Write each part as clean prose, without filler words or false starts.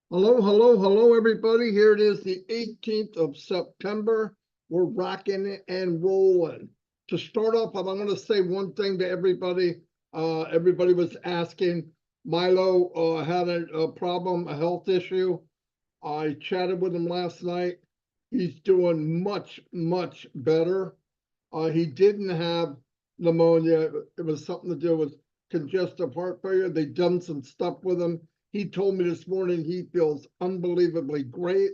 Hello, hello, hello, everybody. Here it is, the 18th of September. We're rocking and rolling. To start off, I want to say one thing to everybody. Everybody was asking. Milo had a problem, a health issue. I chatted with him last night. He's doing much, much better. He didn't have pneumonia. It was something to do with congestive heart failure. They done some stuff with him. He told me this morning he feels unbelievably great.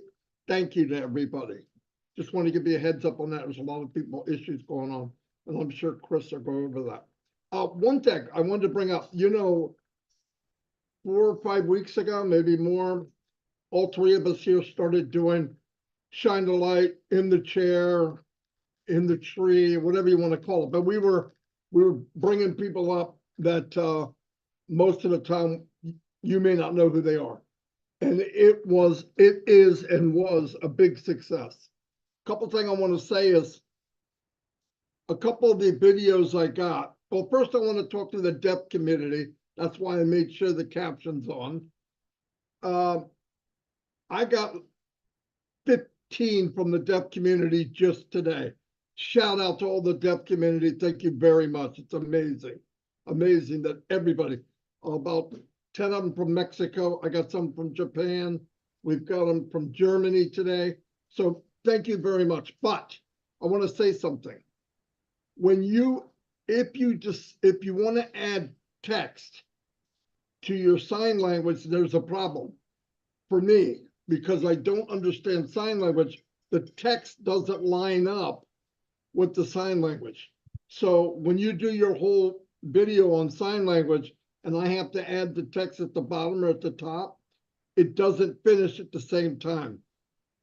Thank you to everybody. Just want to give you a heads up on that. There's a lot of people issues going on, and I'm sure Chris will go over that. One thing I wanted to bring up, 4 or 5 weeks ago, maybe more, all three of us here started doing shine the light in the chair, in the tree, whatever you want to call it. But we were bringing people up that most of the time you may not know who they are, and it is and was a big success. A couple things I want to say is a couple of the videos I got. Well, first I want to talk to the deaf community. That's why I made sure the caption's on. I got 15 from the deaf community just today. Shout out to all the deaf community. Thank you very much. It's amazing. Amazing that everybody, about 10 of them from Mexico. I got some from Japan. We've got them from Germany today. So thank you very much. But I want to say something. If you want to add text to your sign language, there's a problem for me because I don't understand sign language. The text doesn't line up with the sign language. So when you do your whole video on sign language and I have to add the text at the bottom or at the top, it doesn't finish at the same time.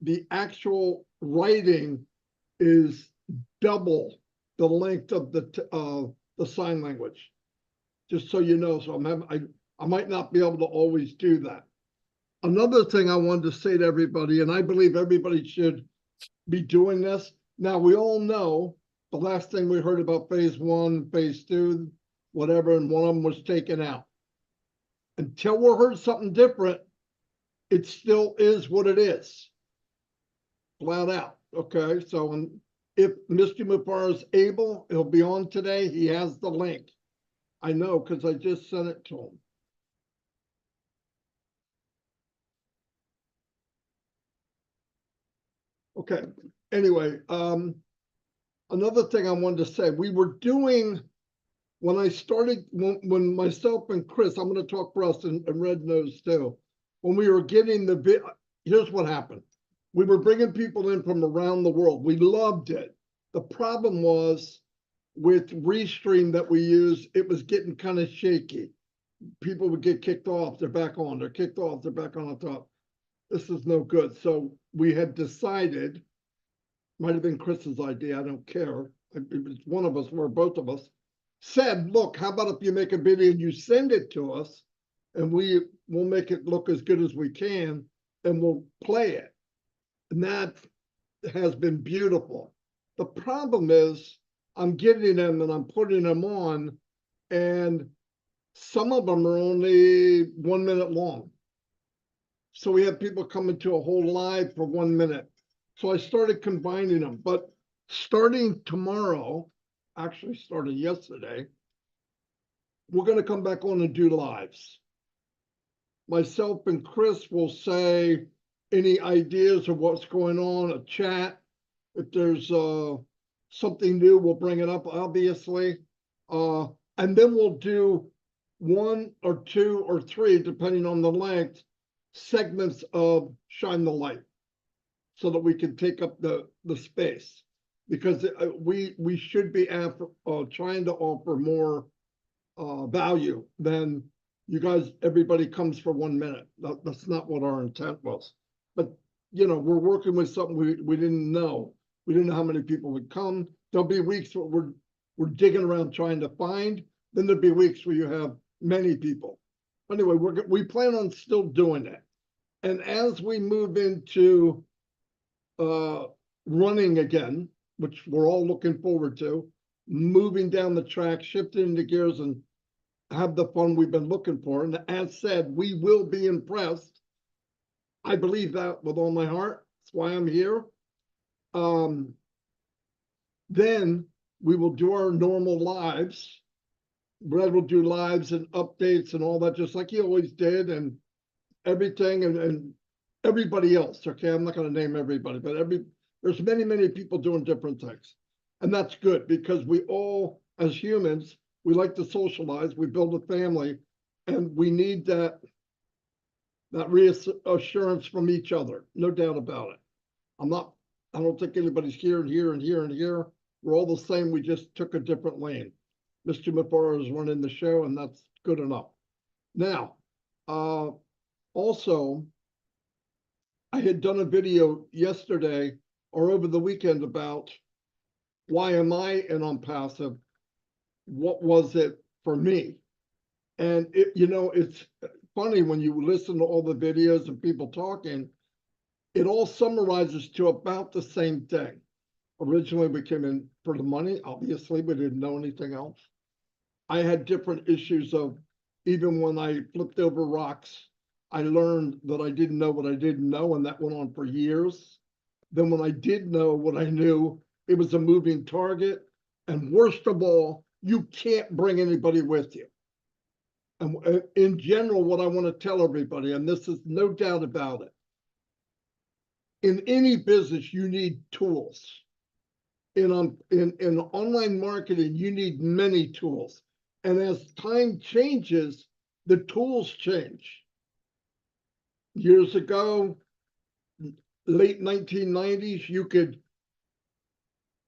The actual writing is double the length of the sign language, just so you know. So I might not be able to always do that. Another thing I wanted to say to everybody, and I believe everybody should be doing this. Now, we all know the last thing we heard about phase one, phase two, whatever, and one of them was taken out. Until we heard something different, it still is what it is. Flat out. Okay. So if Mr. Mufareh is able, he'll be on today. He has the link. I know because I just sent it to him. Okay. Anyway, another thing I wanted to say, we were doing, when I started, when myself and Chris, I'm going to talk for us and Red Nose too, when we were getting here's what happened. We were bringing people in from around the world. We loved it. The problem was with Restream that we use, it was getting kind of shaky. People would get kicked off, they're back on, they're kicked off, they're back on top. This is no good. So we had decided, might have been Chris's idea, I don't care. It was one of us, or both of us, said, look, how about if you make a video and you send it to us and we'll make it look as good as we can and we'll play it. And that has been beautiful. The problem is I'm getting them and I'm putting them on, and some of them are only 1 minute long. So we have people coming to a whole live for 1 minute. So I started combining them, but starting tomorrow, actually started yesterday, we're going to come back on and do lives. Myself and Chris will say any ideas of what's going on, a chat. If there's something new, we'll bring it up, obviously. And then we'll do 1 or 2 or 3, depending on the length, segments of Shine the Light so that we can take up the space. Because we should be trying to offer more value than you guys, everybody comes for 1 minute. That's not what our intent was. But, we're working with something we didn't know. We didn't know how many people would come. There'll be weeks where we're digging around trying to find. Then there'll be weeks where you have many people. Anyway, we plan on still doing it. And as we move into running again, which we're all looking forward to, moving down the track, shifting into gears and have the fun we've been looking for. And as said, we will be impressed I believe that with all my heart. That's why I'm here. Then we will do our normal lives. Brad will do lives and updates and all that, just like he always did, and everything, and everybody else. Okay, I'm not going to name everybody, but there's many people doing different things, and that's good because we all, as humans, we like to socialize. We build a family, and we need that reassurance from each other. No doubt about it. I don't think anybody's here and here and here and here. We're all the same. We just took a different lane. Mr. Mufareh is running the show, and that's good enough. Now, also, I had done a video yesterday or over the weekend about why am I in Onpassive? What was it for me? And it's funny when you listen to all the videos and people talking, it all summarizes to about the same thing. Originally, we came in for the money. Obviously, we didn't know anything else. I had different issues of, even when I flipped over rocks, I learned that I didn't know what I didn't know, and that went on for years. Then when I did know what I knew, it was a moving target. And worst of all, you can't bring anybody with you. And in general, what I want to tell everybody, and this is no doubt about it, in any business, you need tools. In online marketing, you need many tools. And as time changes, the tools change. Years ago, late 1990s, you could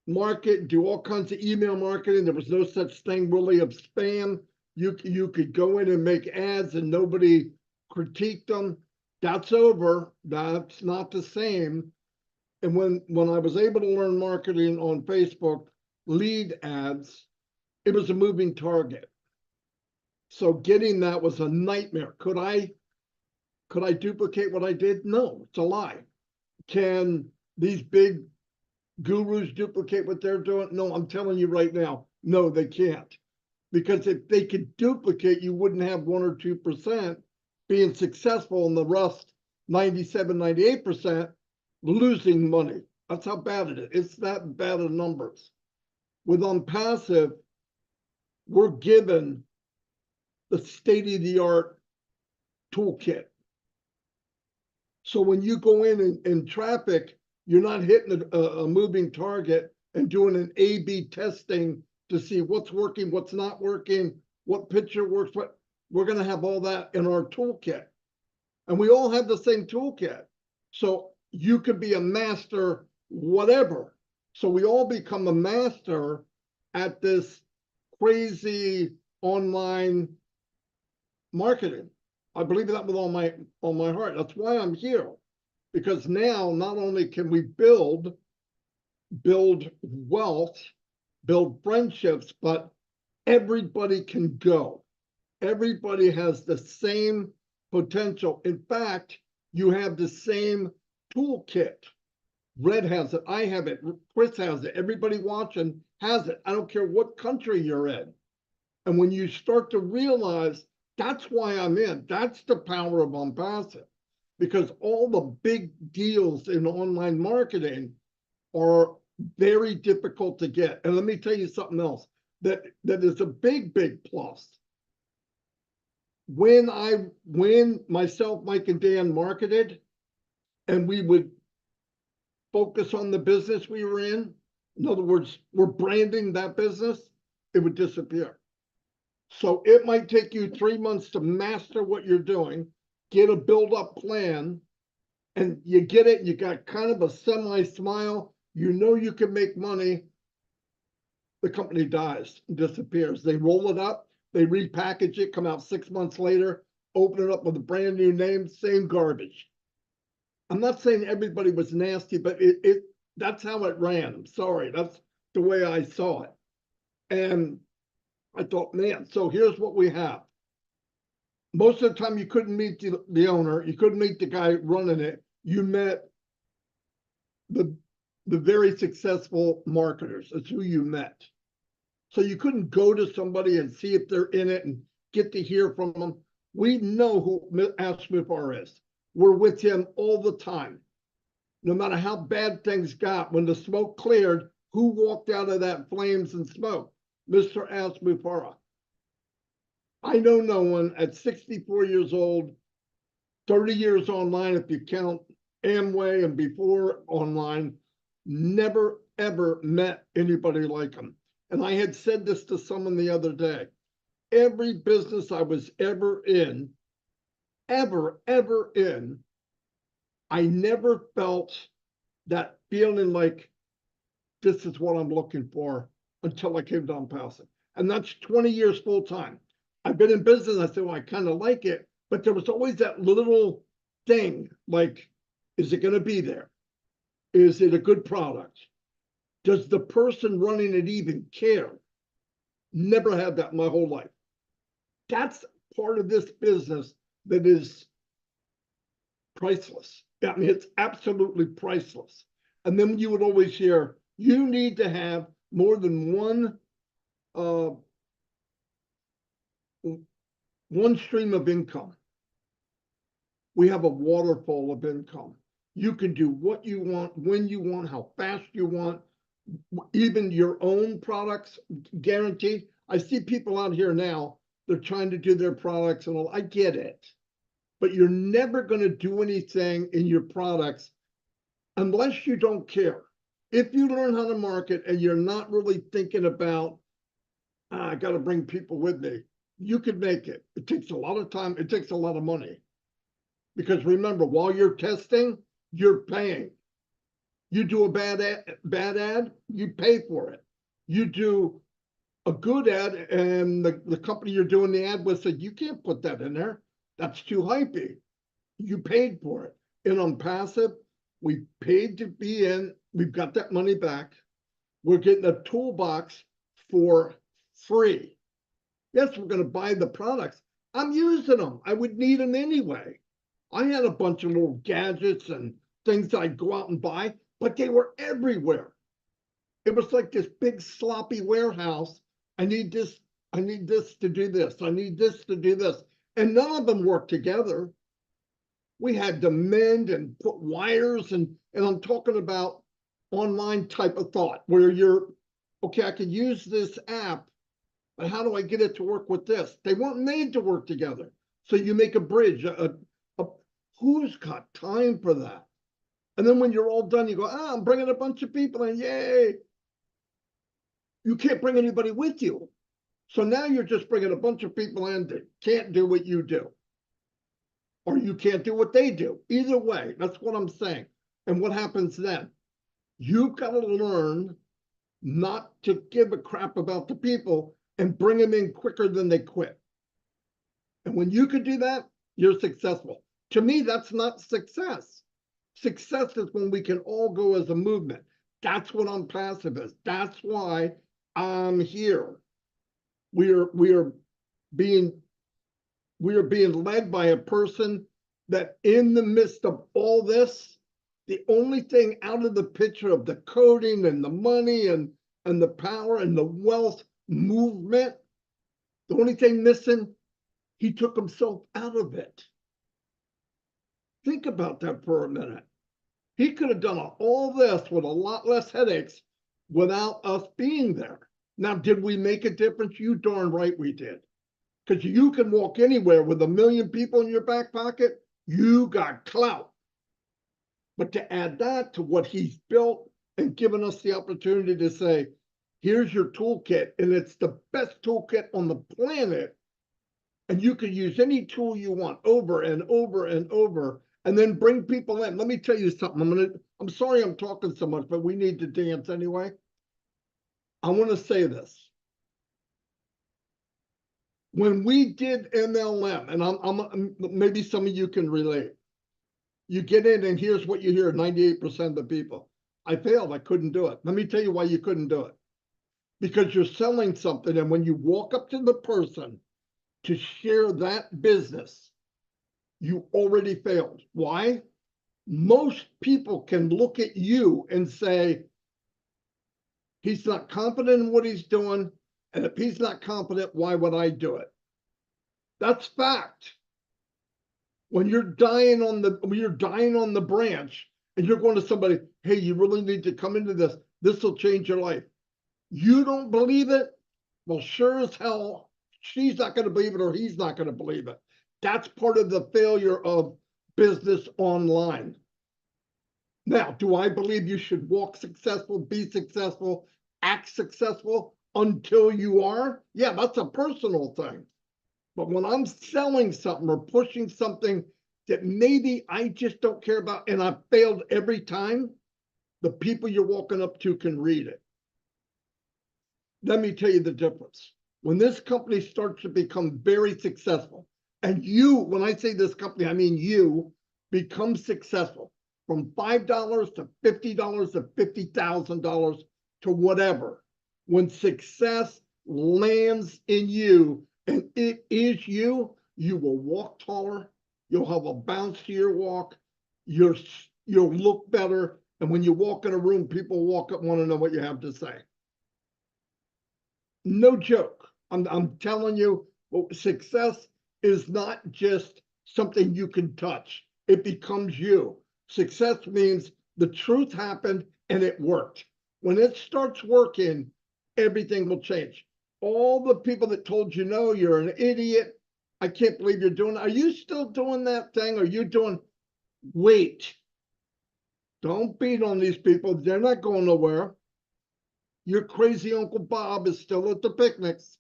market, do all kinds of email marketing. There was no such thing really of spam. You could go in and make ads and nobody critiqued them. That's over. That's not the same. And when I was able to learn marketing on Facebook, lead ads, it was a moving target. So getting that was a nightmare. Could I duplicate what I did? No, it's a lie. Can these big gurus duplicate what they're doing? No, I'm telling you right now, no, they can't. Because if they could duplicate, you wouldn't have 1 or 2% being successful, and the rest, 97, 98%, losing money. That's how bad it is. It's that bad of numbers. With Onpassive, we're given the state-of-the-art toolkit. So when you go in traffic, you're not hitting a moving target and doing an A/B testing to see what's working, what's not working, what picture works. We're going to have all that in our toolkit. And we all have the same toolkit. So you could be a master, whatever. So we all become a master at this crazy online marketing. I believe that with all my heart. That's why I'm here. Because now not only can we build wealth, build friendships, but everybody can go. Everybody has the same potential. In fact, you have the same toolkit. Red has it, I have it, Chris has it, everybody watching has it. I don't care what country you're in. And when you start to realize that's why I'm in, that's the power of Onpassive, because all the big deals in online marketing are very difficult to get. And let me tell you something else that is a big plus. When myself, Mike, and Dan marketed, and we would focus on the business we were in other words, we're branding that business, it would disappear. So it might take you 3 months to master what you're doing, get a build-up plan, and you get it, you got kind of a semi-smile, you know you can make money, the company dies, disappears. They roll it up, they repackage it, come out 6 months later, open it up with a brand new name, same garbage. I'm not saying everybody was nasty, but that's how it ran. I'm sorry, that's the way I saw it. And I thought, man, so here's what we have. Most of the time you couldn't meet the owner, you couldn't meet the guy running it. You met the very successful marketers. That's who you met. So you couldn't go to somebody and see if they're in it and get to hear from them. We know who Ask Mufareh is. were with him all the time. No matter how bad things got, when the smoke cleared, who walked out of that flames and smoke? Mr. Mufareh. I know no one at 64 years old, 30 years online, if you count Amway and before online, never ever met anybody like him. And I had said this to someone the other day. Every business I was ever in, I never felt that feeling like this is what I'm looking for until I came to Onpassive. And that's 20 years full time. I've been in business. I said, well, I kind of like it, but there was always that little thing like, is it going to be there? Is it a good product? Does the person running it even care? Never had that my whole life. That's part of this business that is priceless. I mean, it's absolutely priceless. And then you would always hear, you need to have more than one stream of income. We have a waterfall of income. You can do what you want, when you want, how fast you want, even your own products guaranteed. I see people out here now, they're trying to do their products and all. I get it, but you're never going to do anything in your products unless you don't care. If you learn how to market and you're not really thinking about, I got to bring people with me, you could make it. It takes a lot of time. It takes a lot of money. Because remember, while you're testing, you're paying. You do a bad ad, you pay for it. You do a good ad, and the company you're doing the ad with said, you can't put that in there. That's too hypey. You paid for it. And Onpassive, we paid to be in. We've got that money back. We're getting a toolbox for free. Yes, we're going to buy the products. I'm using them. I would need them anyway. I had a bunch of little gadgets and things I'd go out and buy, but they were everywhere. It was like this big sloppy warehouse. I need this to do this. I need this to do this. And none of them worked together. We had to mend and put wires, and I'm talking about online type of thought where you're, okay, I can use this app, but how do I get it to work with this? They weren't made to work together. So you make a bridge. Who's got time for that? And then when you're all done, you go, I'm bringing a bunch of people in, yay. You can't bring anybody with you. So now you're just bringing a bunch of people in that can't do what you do. Or you can't do what they do. Either way, that's what I'm saying. And what happens then? You've got to learn not to give a crap about the people and bring them in quicker than they quit. And when you can do that, you're successful. To me, that's not success. Success is when we can all go as a movement. That's what Onpassive is. That's why I'm here. We are being led by a person that in the midst of all this, the only thing out of the picture of the coding and the money and the power and the wealth movement, the only thing missing, he took himself out of it. Think about that for a minute. He could have done all this with a lot less headaches without us being there. Now, did we make a difference? You darn right we did. Because you can walk anywhere with 1 million people in your back pocket, you got clout. But to add that to what he's built and given us the opportunity to say, here's your toolkit, and it's the best toolkit on the planet, and you can use any tool you want over and over and over, and then bring people in. Let me tell you something. I'm sorry I'm talking so much, but we need to dance anyway. I want to say this. When we did MLM, and I'm maybe some of you can relate, you get in and here's what you hear, 98% of the people. I failed, I couldn't do it. Let me tell you why you couldn't do it. Because you're selling something, and when you walk up to the person to share that business, you already failed. Why? Most people can look at you and say, he's not confident in what he's doing, and if he's not confident, why would I do it? That's fact. When you're dying on the branch and you're going to somebody, hey, you really need to come into this. This will change your life. You don't believe it? Well, sure as hell, she's not going to believe it or he's not going to believe it. That's part of the failure of business online. Now, do I believe you should walk successful, be successful, act successful until you are? Yeah, that's a personal thing. But when I'm selling something or pushing something that maybe I just don't care about and I've failed every time, the people you're walking up to can read it. Let me tell you the difference. When this company starts to become very successful, and you, when I say this company, I mean you, become successful from $5 to $50 to $50,000 to whatever. When success lands in you and it is you, you will walk taller, you'll have a bounce to your walk, you'll look better, and when you walk in a room, people walk up and want to know what you have to say. No joke. I'm telling you, success is not just something you can touch. It becomes you. Success means the truth happened and it worked. When it starts working, everything will change. All the people that told you, no, you're an idiot. I can't believe you're doing it. Are you still doing that thing? Are you doing, wait, don't beat on these people. They're not going nowhere. Your crazy Uncle Bob is still at the picnics.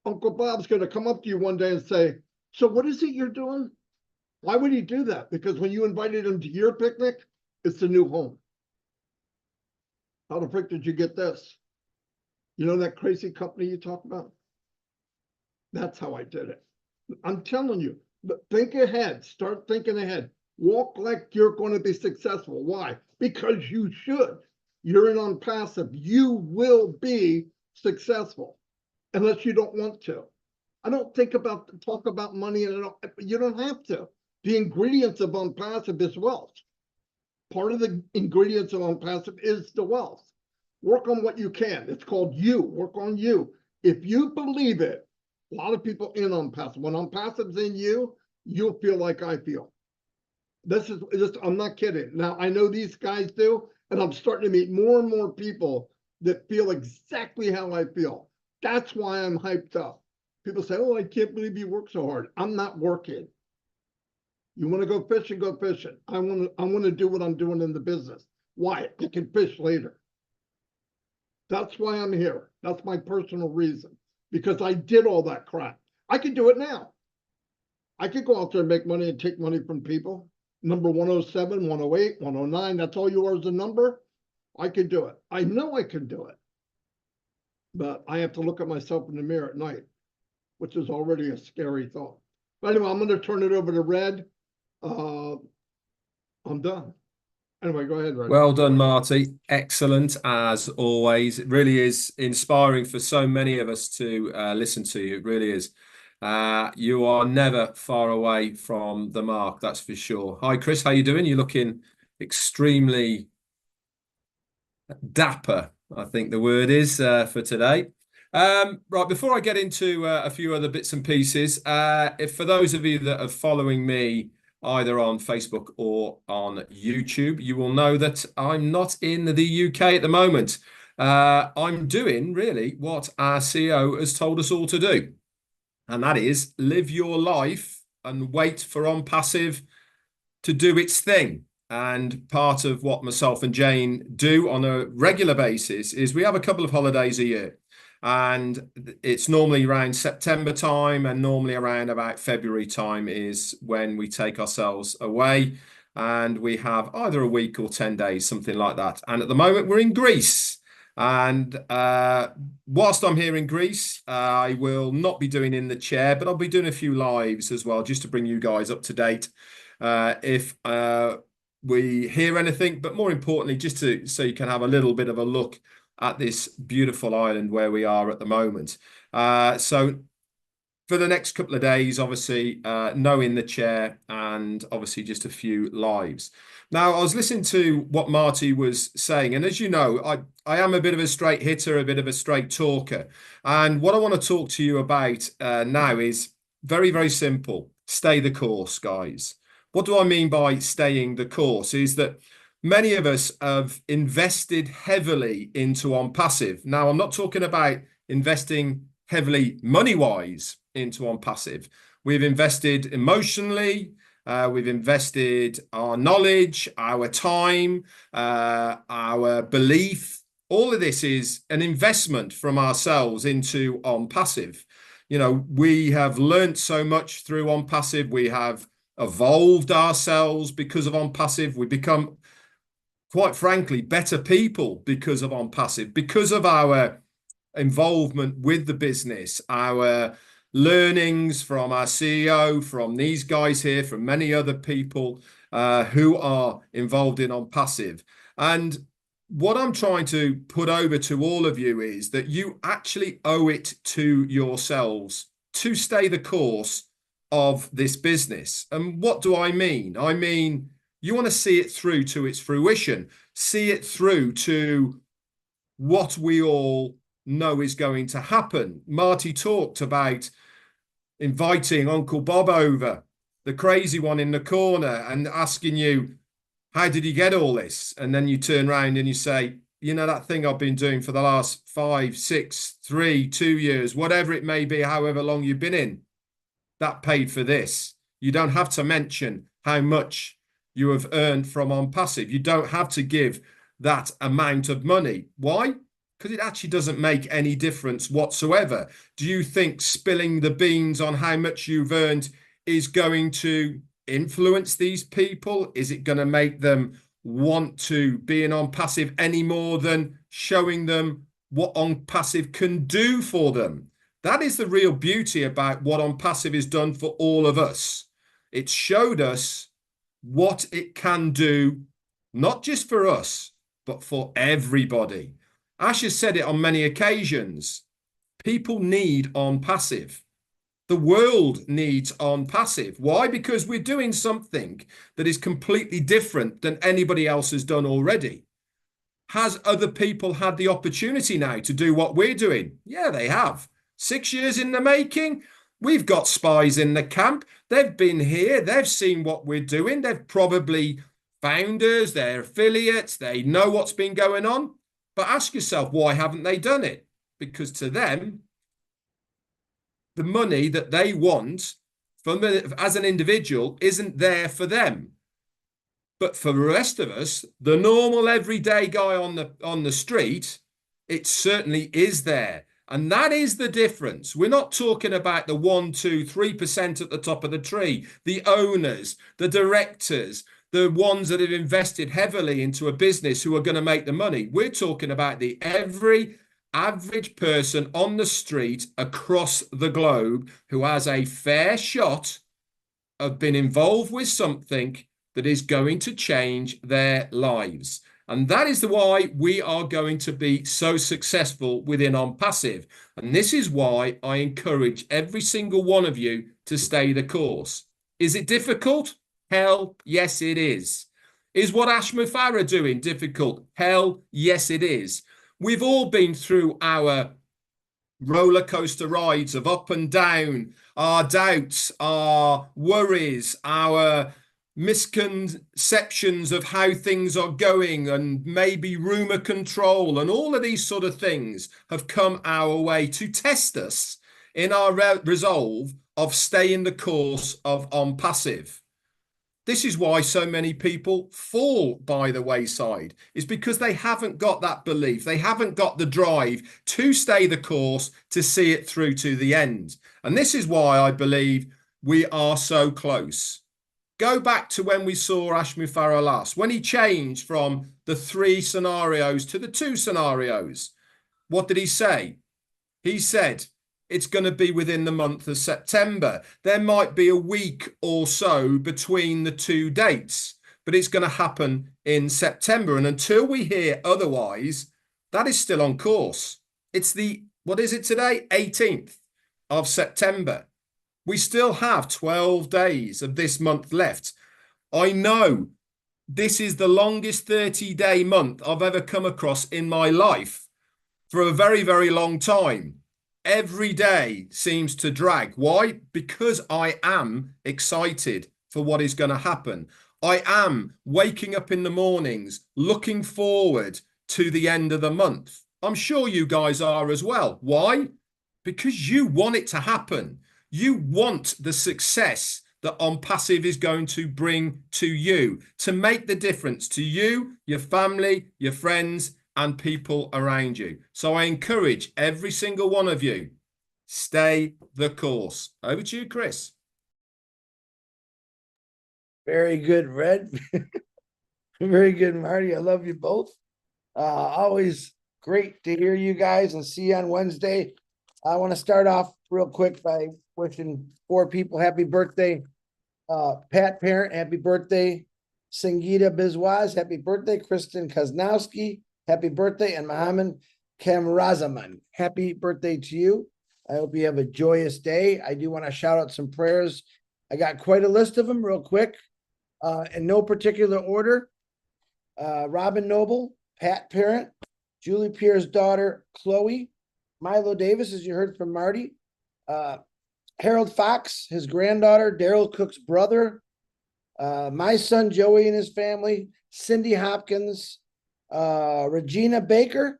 Uncle Bob's going to come up to you one day and say, so what is it you're doing? Why would he do that? Because when you invited him to your picnic, it's a new home. How the frick did you get this? You know that crazy company you talk about? That's how I did it. I'm telling you, but think ahead. Start thinking ahead. Walk like you're going to be successful. Why? Because you should. You're in Onpassive. You will be successful unless you don't want to. I don't talk about money, and you don't have to. The ingredients of Onpassive is wealth. Part of the ingredients of Onpassive is the wealth. Work on what you can. It's called you. Work on you. If you believe it, a lot of people in Onpassive. When Onpassive's in you, you'll feel like I feel. This is just, I'm not kidding. Now, I know these guys do, and I'm starting to meet more and more people that feel exactly how I feel. That's why I'm hyped up. People say, oh, I can't believe you work so hard. I'm not working. You want to go fishing, go fishing. I want to do what I'm doing in the business. Why? I can fish later. That's why I'm here. That's my personal reason. Because I did all that crap. I can do it now. I could go out there and make money and take money from people. Number 107, 108, 109, that's all yours a number. I could do it. I know I can do it. But I have to look at myself in the mirror at night, which is already a scary thought. But anyway, I'm going to turn it over to Red. I'm done. Anyway, go ahead, Red. Well done, Marty. Excellent as always. It really is inspiring for so many of us to listen to you. It really is. You are never far away from the mark, that's for sure. Hi, Chris. How you doing? You're looking extremely dapper, I think the word is for today. Right, before I get into a few other bits and pieces, if for those of you that are following me either on Facebook or on YouTube, you will know that I'm not in the UK at the moment. I'm doing really what our CEO has told us all to do, and that is live your life and wait for Onpassive to do its thing. And part of what myself and Jane do on a regular basis is we have a couple of holidays a year. And it's normally around September time, and normally around about February time is when we take ourselves away. And we have either a week or 10 days, something like that. And at the moment, we're in Greece. And whilst I'm here in Greece, I will not be doing In the Chair, but I'll be doing a few lives as well, just to bring you guys up to date. If we hear anything, but more importantly, just so you can have a little bit of a look at this beautiful island where we are at the moment. So for the next couple of days, obviously, no In the Chair, and obviously just a few lives. Now, I was listening to what Marty was saying, and as you know, I am a bit of a straight hitter, a bit of a straight talker. And what I want to talk to you about now is very, very simple. stay the course, guys. What do I mean by staying the course is that many of us have invested heavily into Onpassive. Now, I'm not talking about investing heavily money-wise into Onpassive. We've invested emotionally, we've invested our knowledge, our time, our belief. All of this is an investment from ourselves into Onpassive. You know, we have learned so much through Onpassive. We have evolved ourselves because of Onpassive. We become, quite frankly, better people because of Onpassive, because of our involvement with the business, our learnings from our CEO, from these guys here, from many other people who are involved in Onpassive. And what I'm trying to put over to all of you is that you actually owe it to yourselves to stay the course of this business. And what do I mean? I mean, you want to see it through to its fruition, see it through to what we all know is going to happen. Marty talked about inviting Uncle Bob over, the crazy one in the corner, and asking you, how did you get all this? And then you turn around and you say, you know, that thing I've been doing for the last 5, 6, 3, 2 years, whatever it may be, however long you've been in, that paid for this. You don't have to mention how much you have earned from Onpassive. You don't have to give that amount of money. Why? Because it actually doesn't make any difference whatsoever. Do you think spilling the beans on how much you've earned is going to influence these people? Is it going to make them want to be in Onpassive any more than showing them what Onpassive can do for them? That is the real beauty about what Onpassive has done for all of us. It showed us what it can do, not just for us, but for everybody. Ash has said it on many occasions. People need Onpassive. The world needs Onpassive. Why? Because we're doing something that is completely different than anybody else has done already. Has other people had the opportunity now to do what we're doing? Yeah, they have. 6 years in the making. We've got spies in the camp. They've been here. They've seen what we're doing. They've probably founders, they're affiliates. They know what's been going on. But ask yourself, why haven't they done it? Because to them, the money that they want from as an individual isn't there for them. But for the rest of us, the normal everyday guy on the street, it certainly is there. And that is the difference. We're not talking about the 1%, 2%, 3% at the top of the tree, the owners, the directors, the ones that have invested heavily into a business who are going to make the money. We're talking about the every average person on the street across the globe who has a fair shot of being involved with something that is going to change their lives. And that is why we are going to be so successful within Onpassive. And this is why I encourage every single one of you to stay the course. Is it difficult? Hell, yes, it is. Is what Ash Mufareh doing difficult? Hell, yes, it is. We've all been through our roller coaster rides of up and down, our doubts, our worries, our misconceptions of how things are going, and maybe rumor control, and all of these sort of things have come our way to test us in our resolve of staying the course of Onpassive. This is why so many people fall by the wayside, is because they haven't got that belief. They haven't got the drive to stay the course, to see it through to the end. And this is why I believe we are so close. Go back to when we saw Ash Mufareh last, when he changed from the 3 scenarios to the 2 scenarios. What did he say? He said, it's going to be within the month of September. There might be a week or so between the 2 dates, but it's going to happen in September. And until we hear otherwise, that is still on course. It's what is it today? 18th of September. We still have 12 days of this month left. I know this is the longest 30-day month I've ever come across in my life for a very, very long time. every day seems to drag. Why? Because I am excited for what is going to happen. I am waking up in the mornings, looking forward to the end of the month. I'm sure you guys are as well. Why? Because you want it to happen. You want the success that Onpassive is going to bring to you, to make the difference to you, your family, your friends, and people around you. So I encourage every single one of you, stay the course. Over to you, Chris. Very good, Red. Very good, Marty. I love you both. Always great to hear you guys and see you on Wednesday. I want to start off real quick by wishing 4 people happy birthday. Pat Parent, happy birthday. Singita Bizwaz, happy birthday. Kristen Koznowski, happy birthday. And Mohammed Kamrazaman, happy birthday to you. I hope you have a joyous day. I do want to shout out some prayers. I got quite a list of them real quick, in no particular order. Robin Noble, Pat Parent, Julie Pierre's daughter, Chloe, Milo Davis, as you heard from Marty, Harold Fox, his granddaughter, Daryl Cook's brother, my son Joey and his family, Cindy Hopkins, Regina Baker.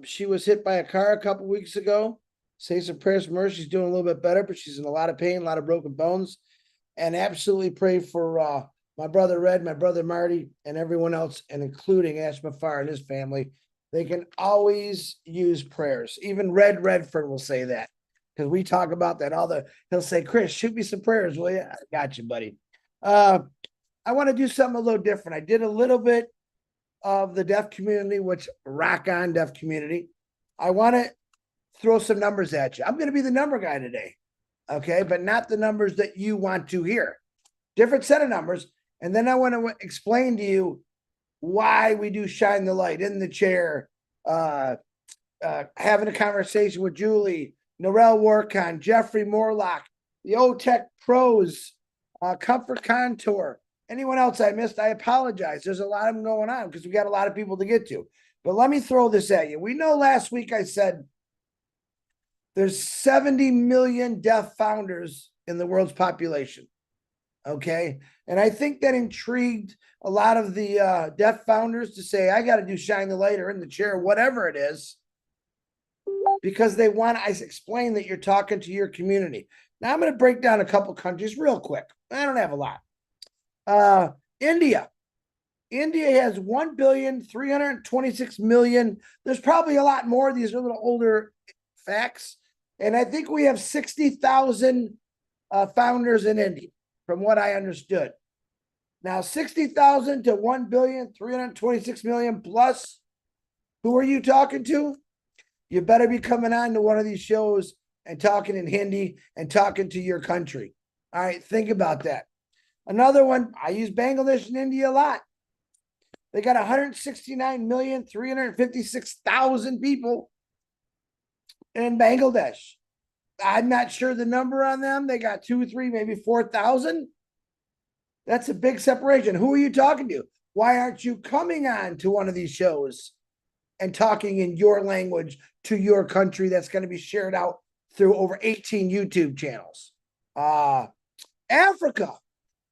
She was hit by a car a couple weeks ago. Say some prayers for her. She's doing a little bit better, but she's in a lot of pain, a lot of broken bones. And absolutely pray for my brother Red, my brother Marty, and everyone else, and including Ash Mufareh and his family. They can always use prayers. Even Red Redford will say that, because we talk about that he'll say, Chris, shoot me some prayers, will you? I got you, buddy. I want to do something a little different. I did a little bit of the deaf community, which rock on deaf community. I want to throw some numbers at you. I'm going to be the number guy today. Okay, but not the numbers that you want to hear. Different set of numbers. And then I want to explain to you why we do shine the light in the chair, having a conversation with Julie, Norel Warcon, Jeffrey Morlock, the OTech pros, Comfort Contour. Anyone else I missed, I apologize. There's a lot of them going on because we got a lot of people to get to. But let me throw this at you. We know last week I said there's 70 million deaf founders in the world's population. Okay. And I think that intrigued a lot of the deaf founders to say, I got to do shine the light or in the chair, whatever it is, because they want to explain that you're talking to your community. Now I'm going to break down a couple countries real quick. I don't have a lot. India. India has 1,326,000,000. There's probably a lot more. These are a little older facts. And I think we have 60,000 founders in India, from what I understood. Now, 60,000 to 1,326,000,000 plus. Who are you talking to? You better be coming on to one of these shows and talking in Hindi and talking to your country. All right, think about that. Another one, I use Bangladesh and India a lot. They got 169,356,000 people in Bangladesh. I'm not sure the number on them. They got 2, 3, maybe 4,000. That's a big separation. Who are you talking to? Why aren't you coming on to one of these shows and talking in your language to your country that's going to be shared out through over 18 YouTube channels? Africa,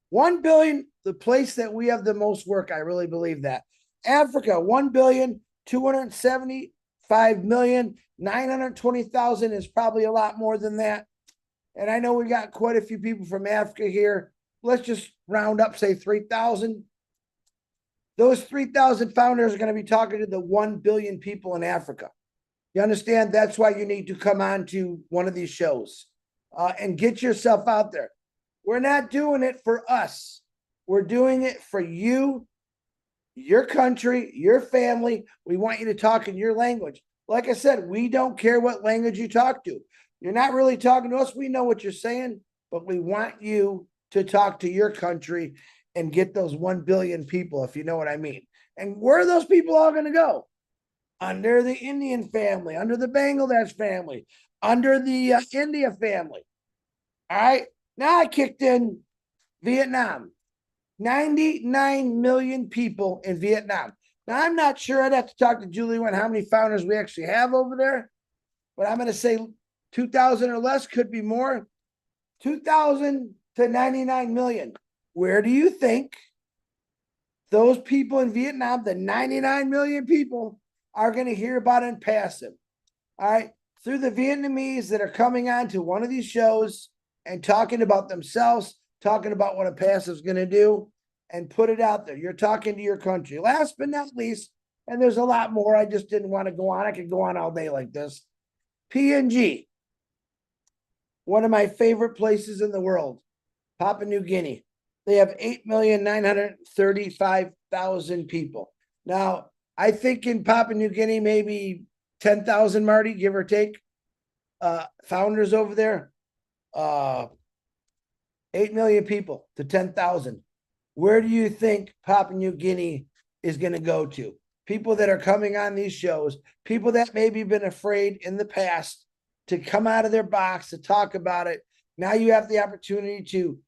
1 billion, the place that we have the most work. I really believe that. Africa, 1,275,920,000 is probably a lot more than that. And I know we got quite a few people from Africa here. Let's just round up, say 3,000. Those 3,000 founders are going to be talking to the 1 billion people in Africa. You understand? That's why you need to come on to one of these shows and get yourself out there. We're not doing it for us. We're doing it for you, your country, your family. We want you to talk in your language. Like I said, we don't care what language you talk to. You're not really talking to us. We know what you're saying, but we want you to talk to your country and get those 1 billion people, if you know what I mean. And where are those people all going to go? Under the Indian family, under the Bangladesh family, under the India family. All right. Now I kicked in Vietnam. 99 million people in Vietnam. Now, I'm not sure. I'd have to talk to Julie on how many founders we actually have over there. But I'm going to say 2,000 or less, could be more. 2,000 to 99 million. Where do you think those people in Vietnam, the 99 million people, are going to hear about Onpassive? All right. Through the Vietnamese that are coming on to one of these shows and talking about themselves, talking about what Onpassive is going to do, and put it out there. You're talking to your country. Last but not least, and there's a lot more. I just didn't want to go on. I could go on all day like this. PNG, one of my favorite places in the world, Papua New Guinea. They have 8,935,000 people. Now, I think in Papua New Guinea, maybe 10,000, Marty, give or take, founders over there. 8 million people to 10,000. Where do you think Papua New Guinea is going to go to? People that are coming on these shows, people that maybe been afraid in the past to come out of their box, to talk about it. Now you have the opportunity to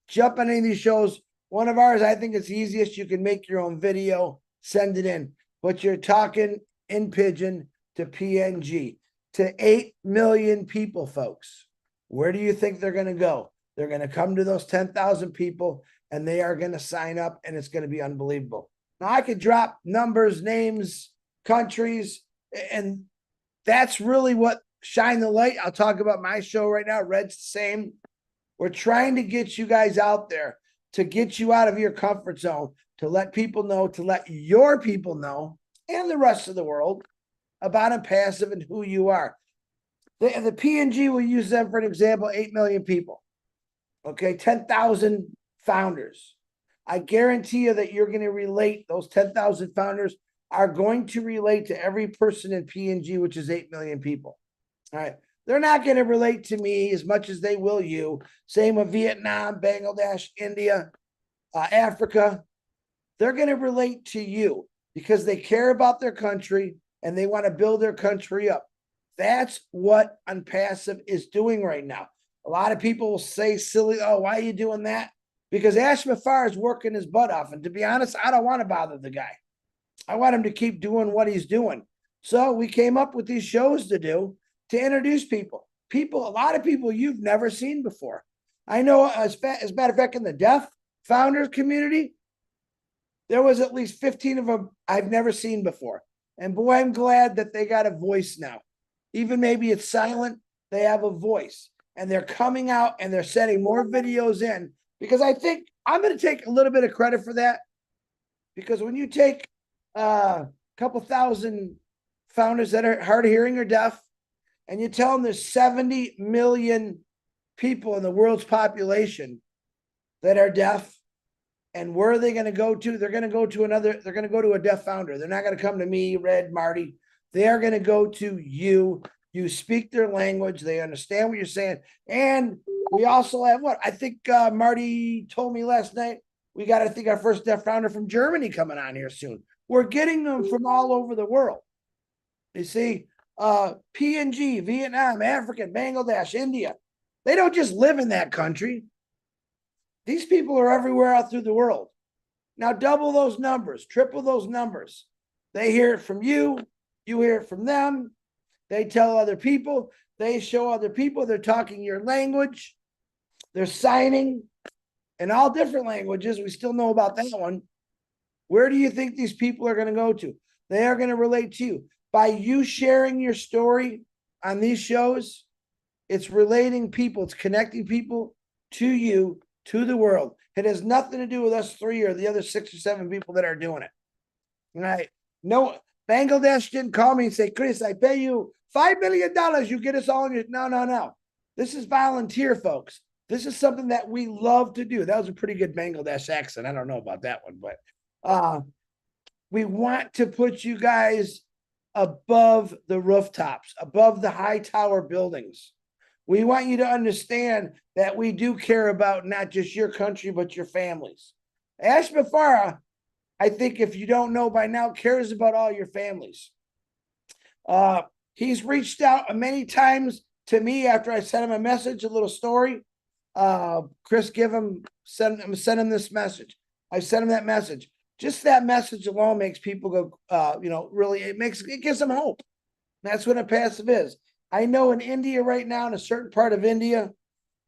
jump on any of these shows. One of ours, I think it's easiest. You can make your own video, send it in, but you're talking in Pidgin to PNG, to 8 million people, folks. Where do you think they're going to go? They're going to come to those 10,000 people, and they are going to sign up, and it's going to be unbelievable. Now, I could drop numbers, names, countries, and that's really what shine the light. I'll talk about my show right now. Red's the same. We're trying to get you guys out there, to get you out of your comfort zone, to let people know, to let your people know, and the rest of the world, about Onpassive and who you are. The PNG, will use them for an example, 8 million people. Okay, 10,000 founders. I guarantee you that you're going to relate, those 10,000 founders are going to relate to every person in PNG, which is 8 million people. All right. They're not going to relate to me as much as they will you. Same with Vietnam, Bangladesh, India, Africa. They're going to relate to you because they care about their country and they want to build their country up. That's what Onpassive is doing right now. A lot of people will say silly, oh, why are you doing that? Because Ash Mufareh is working his butt off. And to be honest, I don't want to bother the guy. I want him to keep doing what he's doing. So we came up with these shows to do, to introduce people. A lot of people you've never seen before. I know, as a matter of fact, in the deaf founders community, there was at least 15 of them I've never seen before. And boy, I'm glad that they got a voice now. Even maybe it's silent, they have a voice. And they're coming out and they're sending more videos in, because I think I'm going to take a little bit of credit for that. Because when you take a couple thousand founders that are hard of hearing or deaf, and you tell them there's 70 million people in the world's population that are deaf, and where are they going to go to? They're going to go to they're going to go to a deaf founder. They're not going to come to me, Red, Marty. They are going to go to you. You speak their language. They understand what you're saying. And we also have what? I think Marty told me last night, we got, I think, our first deaf founder from Germany coming on here soon. We're getting them from all over the world. You see, PNG, Vietnam, Africa, Bangladesh, India. They don't just live in that country. These people are everywhere out through the world. Now double those numbers, triple those numbers. They hear it from you. You hear it from them. They tell other people. They show other people. They're talking your language. They're signing in all different languages. We still know about that one. Where do you think these people are going to go to? They are going to relate to you. By you sharing your story on these shows, it's relating people. It's connecting people to you, to the world. It has nothing to do with us three or the other 6 or 7 people that are doing it. All right. No, Bangladesh didn't call me and say, Chris, I pay you $5 million. You get us all in your... No. This is volunteer, folks. This is something that we love to do. That was a pretty good Bangladesh accent. I don't know about that one, but we want to put you guys above the rooftops, above the high tower buildings. We want you to understand that we do care about not just your country, but your families. Ash Mufareh, I think if you don't know by now, cares about all your families. He's reached out many times to me after I sent him a message, a little story. Chris, send him this message. I sent him that message. Just that message alone makes people go, really, it gives them hope. That's what Onpassive is. I know in India right now, in a certain part of India,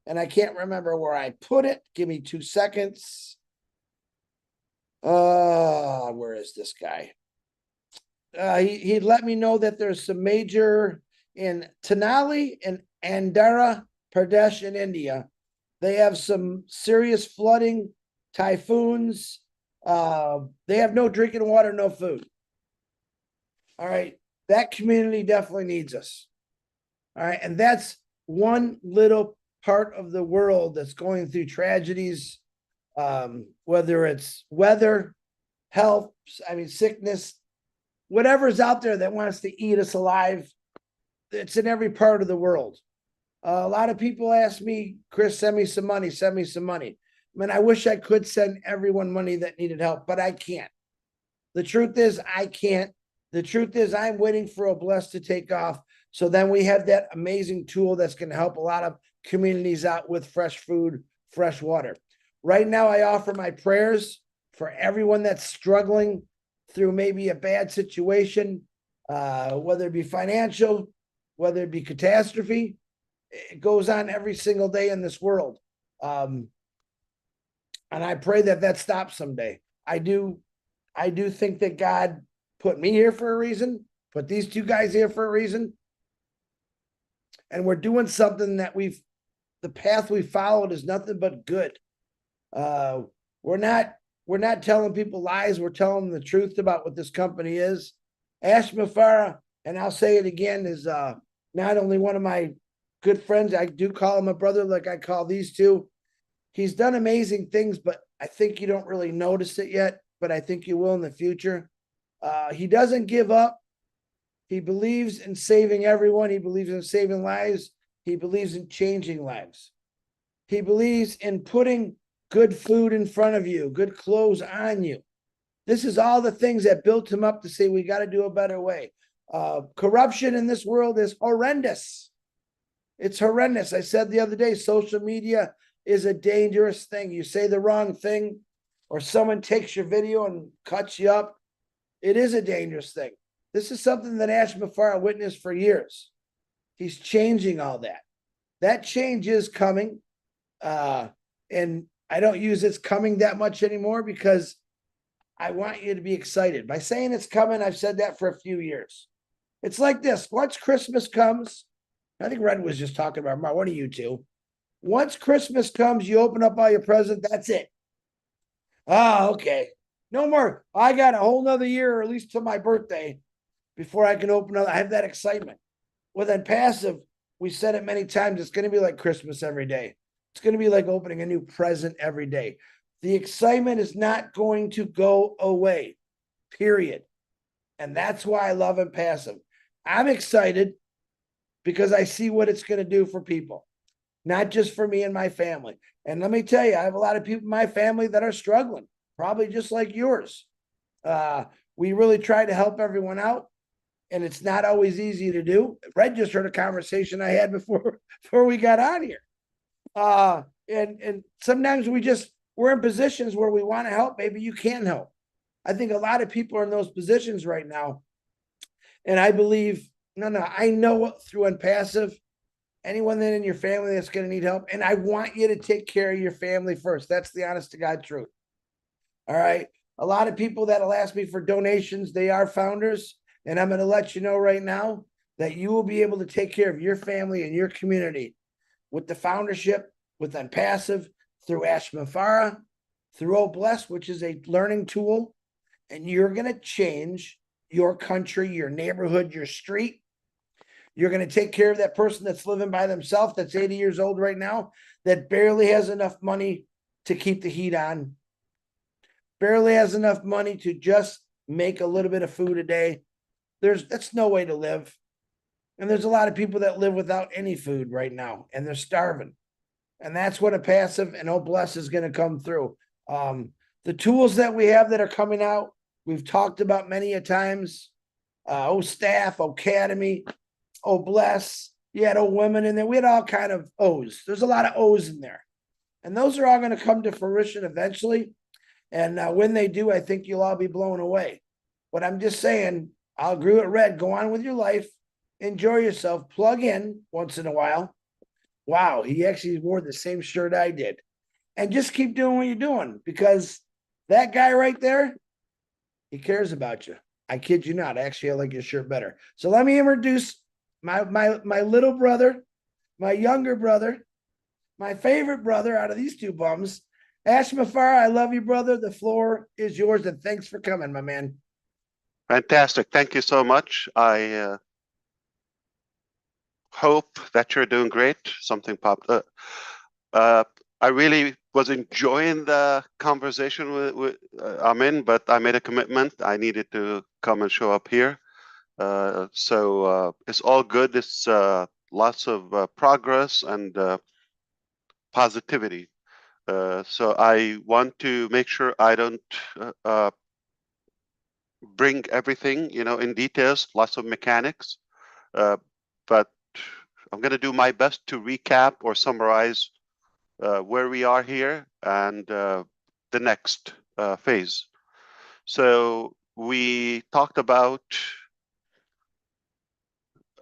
and I can't remember where I put it. Give me 2 seconds. Where is this guy? He let me know that there's some major in Tenali and Andhra Pradesh in India. They have some serious flooding, typhoons. They have no drinking water, no food. All right. That community definitely needs us. All right. And that's one little part of the world that's going through tragedies, whether it's weather, health, sickness, whatever's out there that wants to eat us alive. It's in every part of the world. A lot of people ask me, Chris, send me some money, send me some money. I wish I could send everyone money that needed help, but I can't. The truth is, I can't. The truth is, I'm waiting for Obless to take off. So then we have that amazing tool that's going to help a lot of communities out with fresh food, fresh water. Right now, I offer my prayers for everyone that's struggling through maybe a bad situation, whether it be financial, whether it be catastrophe. It goes on every single day in this world. And I pray that that stops someday. I do think that God put me here for a reason, put these two guys here for a reason. And we're doing something that the path we followed is nothing but good. We're not telling people lies. We're telling them the truth about what this company is. Ash Mufareh, and I'll say it again, is not only one of my good friends. I do call him a brother like I call these two. He's done amazing things, but I think you don't really notice it yet, but I think you will in the future. He doesn't give up. He believes in saving everyone. He believes in saving lives. He believes in changing lives. He believes in putting good food in front of you, good clothes on you. This is all the things that built him up to say, we got to do a better way. Corruption in this world is horrendous. It's horrendous. I said the other day, social media is a dangerous thing. You say the wrong thing, or someone takes your video and cuts you up. It is a dangerous thing. This is something that Ash Mufareh witnessed for years. He's changing all that. That change is coming. And I don't use it's coming that much anymore because I want you to be excited. By saying it's coming, I've said that for a few years. It's like this. Once Christmas comes, I think Red was just talking about, Mark, what are you two? Once Christmas comes, you open up all your presents, that's it. Okay. No more. I got a whole nother year, or at least till my birthday, before I can open up. I have that excitement. With Onpassive, we said it many times, it's going to be like Christmas every day. It's going to be like opening a new present every day. The excitement is not going to go away, period. And that's why I love Onpassive. I'm excited because I see what it's going to do for people, not just for me and my family. And let me tell you, I have a lot of people in my family that are struggling, probably just like yours. We really try to help everyone out, and it's not always easy to do. Red just heard a conversation I had before we got on here. And sometimes we're in positions where we want to help. Maybe you can help. I think a lot of people are in those positions right now. And I believe, I know through Onpassive, anyone that in your family that's going to need help. And I want you to take care of your family first. That's the honest to God truth. All right. A lot of people that'll ask me for donations, they are founders. And I'm going to let you know right now that you will be able to take care of your family and your community with the foundership, with Onpassive, through Ash Mufareh, through Obless, which is a learning tool. And you're going to change your country, your neighborhood, your street. You're going to take care of that person that's living by themselves, that's 80 years old right now, that barely has enough money to keep the heat on, barely has enough money to just make a little bit of food a day. That's no way to live. And there's a lot of people that live without any food right now, and they're starving. And that's what Onpassive and Obless is going to come through. The tools that we have that are coming out, we've talked about many a times. Staff, Academy, Obless. You had women in there. We had all kind of O's. There's a lot of O's in there. And those are all going to come to fruition eventually. And when they do, I think you'll all be blown away. But I'm just saying, I'll agree with Red. Go on with your life. enjoy yourself, plug in once in a while. Wow, he actually wore the same shirt I did. And just keep doing what you're doing, because that guy right there, he cares about you. I kid you not. Actually, I like your shirt better. So let me introduce my little brother, my younger brother, my favorite brother out of these two bums. Ash Mufareh, I love you, brother. The floor is yours, and thanks for coming, my man. Fantastic. Thank you so much. I hope that you're doing great. Something popped up. I really was enjoying the conversation with I'm in, but I made a commitment. I needed to come and show up here. So it's all good. It's lots of progress and positivity. So I want to make sure I don't bring everything, in details, lots of mechanics. But I'm going to do my best to recap or summarize where we are here and the next phase. So we talked about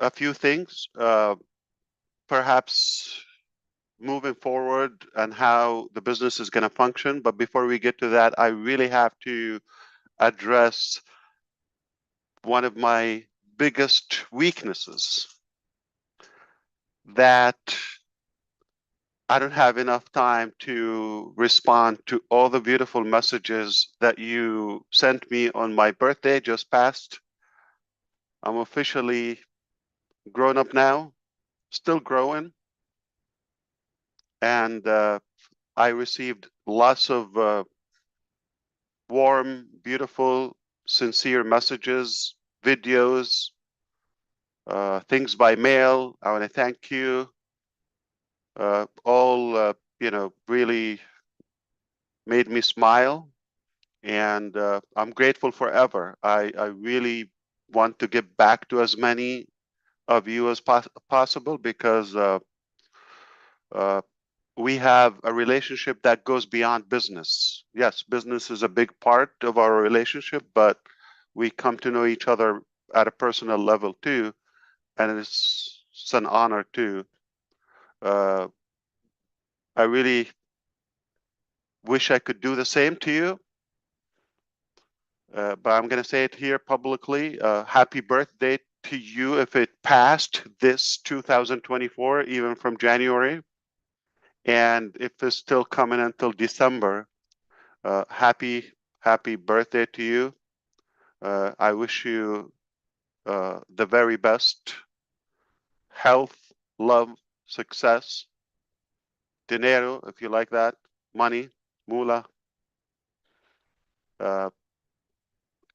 a few things, perhaps moving forward and how the business is going to function. But before we get to that, I really have to address one of my biggest weaknesses, that I don't have enough time to respond to all the beautiful messages that you sent me on my birthday just passed. I'm officially grown up now, still growing. And I received lots of warm, beautiful, sincere messages, videos, things by mail. I want to thank you. All, really made me smile. And I'm grateful forever. I really want to give back to as many of you as possible, because we have a relationship that goes beyond business. Yes, business is a big part of our relationship, but we come to know each other at a personal level too, and it's an honor too. I really wish I could do the same to you, but I'm going to say it here publicly. Happy birthday to you if it passed this 2024, even from January. And if it's still coming until December, happy birthday to you. I wish you the very best health, love, success, dinero, if you like that, money, moolah,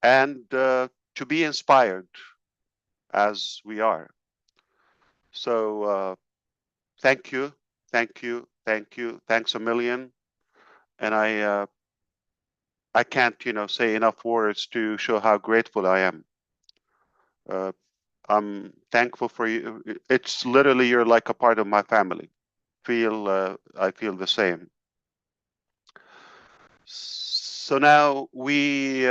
and to be inspired as we are. So thank you, thanks a million. And I can't, say enough words to show how grateful I am. I'm thankful for you. It's literally, you're like a part of my family. I feel the same. So now we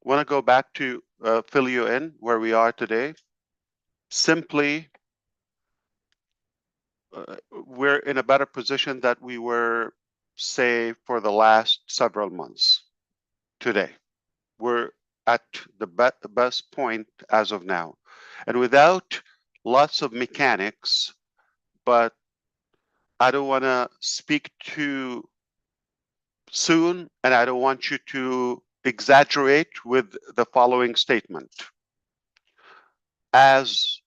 want to go back to fill you in where we are today. Simply, we're in a better position that we were, say, for the last several months today. We're at the best point as of now. And without lots of mechanics, but I don't want to speak too soon, and I don't want you to exaggerate with the following statement. As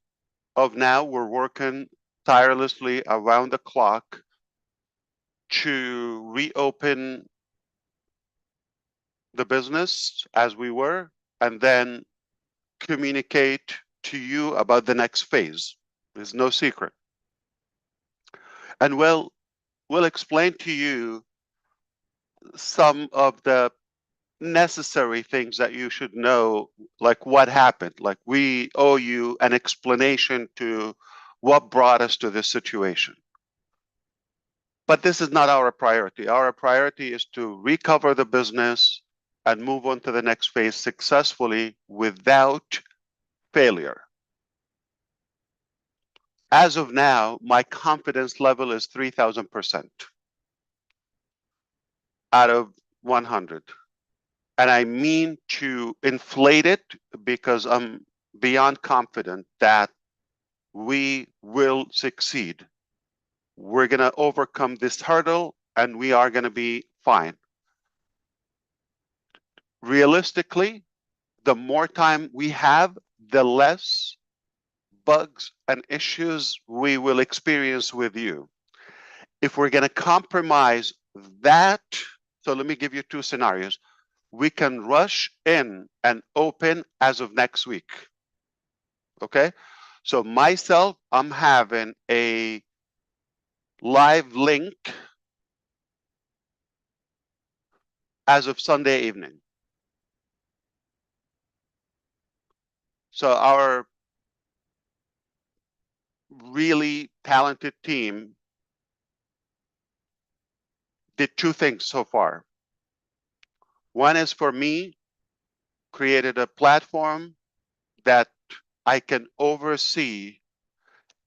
of now, we're working tirelessly around the clock to reopen the business as we were, and then communicate to you about the next phase. There's no secret. And we'll explain to you some of the necessary things that you should know, like what happened. Like, we owe you an explanation to what brought us to this situation. But this is not our priority. Our priority is to recover the business and move on to the next phase successfully without failure. As of now, my confidence level is 3,000% out of 100. And I mean to inflate it because I'm beyond confident that we will succeed. We're going to overcome this hurdle and we are going to be fine. Realistically, the more time we have, the less bugs and issues we will experience with you. If we're going to compromise that, so let me give you two scenarios. We can rush in and open as of next week. Okay? So myself, I'm having a live link as of Sunday evening. So our really talented team did two things so far. One is for me, created a platform that I can oversee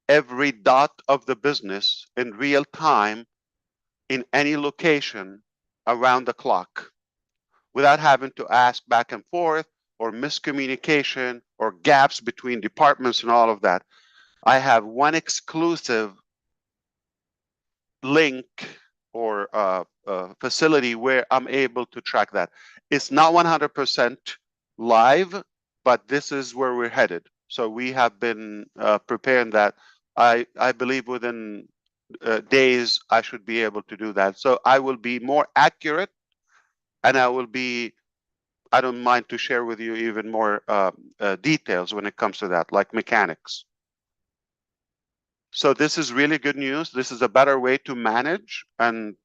every dot of the business in real time in any location around the clock without having to ask back and forth or miscommunication or gaps between departments and all of that. I have one exclusive link or facility where I'm able to track that. It's not 100% live, but this is where we're headed. So we have been preparing that. I believe within days I should be able to do that. So I will be more accurate, and I don't mind to share with you even more details when it comes to that, like mechanics. So this is really good news. This is a better way to manage and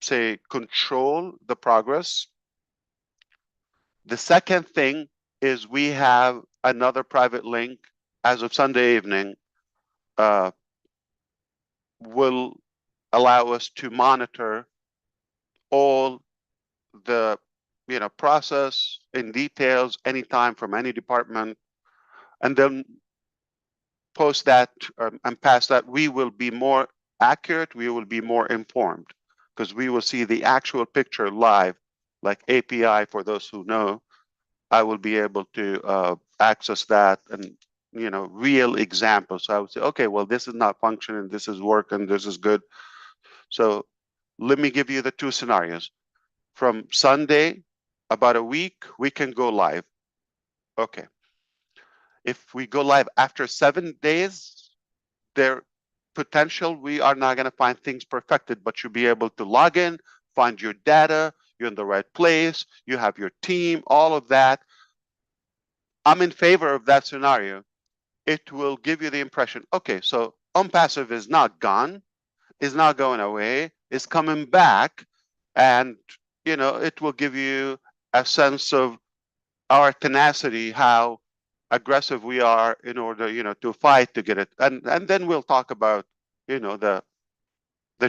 say control the progress. The second thing is we have another private link as of Sunday evening will allow us to monitor all the process in details anytime from any department, and then post that and pass that. We will be more accurate, we will be more informed because we will see the actual picture live, like API. For those who know, I will be able to access that and real examples. So I would say, okay, well, this is not functioning, this is working, this is good. So let me give you the two scenarios. From Sunday, about a week, we can go live. Okay. If we go live after 7 days, there potential we are not going to find things perfected, but you'll be able to log in, find your data, you're in the right place, you have your team, all of that. I'm in favor of that scenario. It will give you the impression, okay, so Onpassive is not gone, is not going away, is coming back, and it will give you a sense of our tenacity, how aggressive we are in order to fight to get it, and then we'll talk about the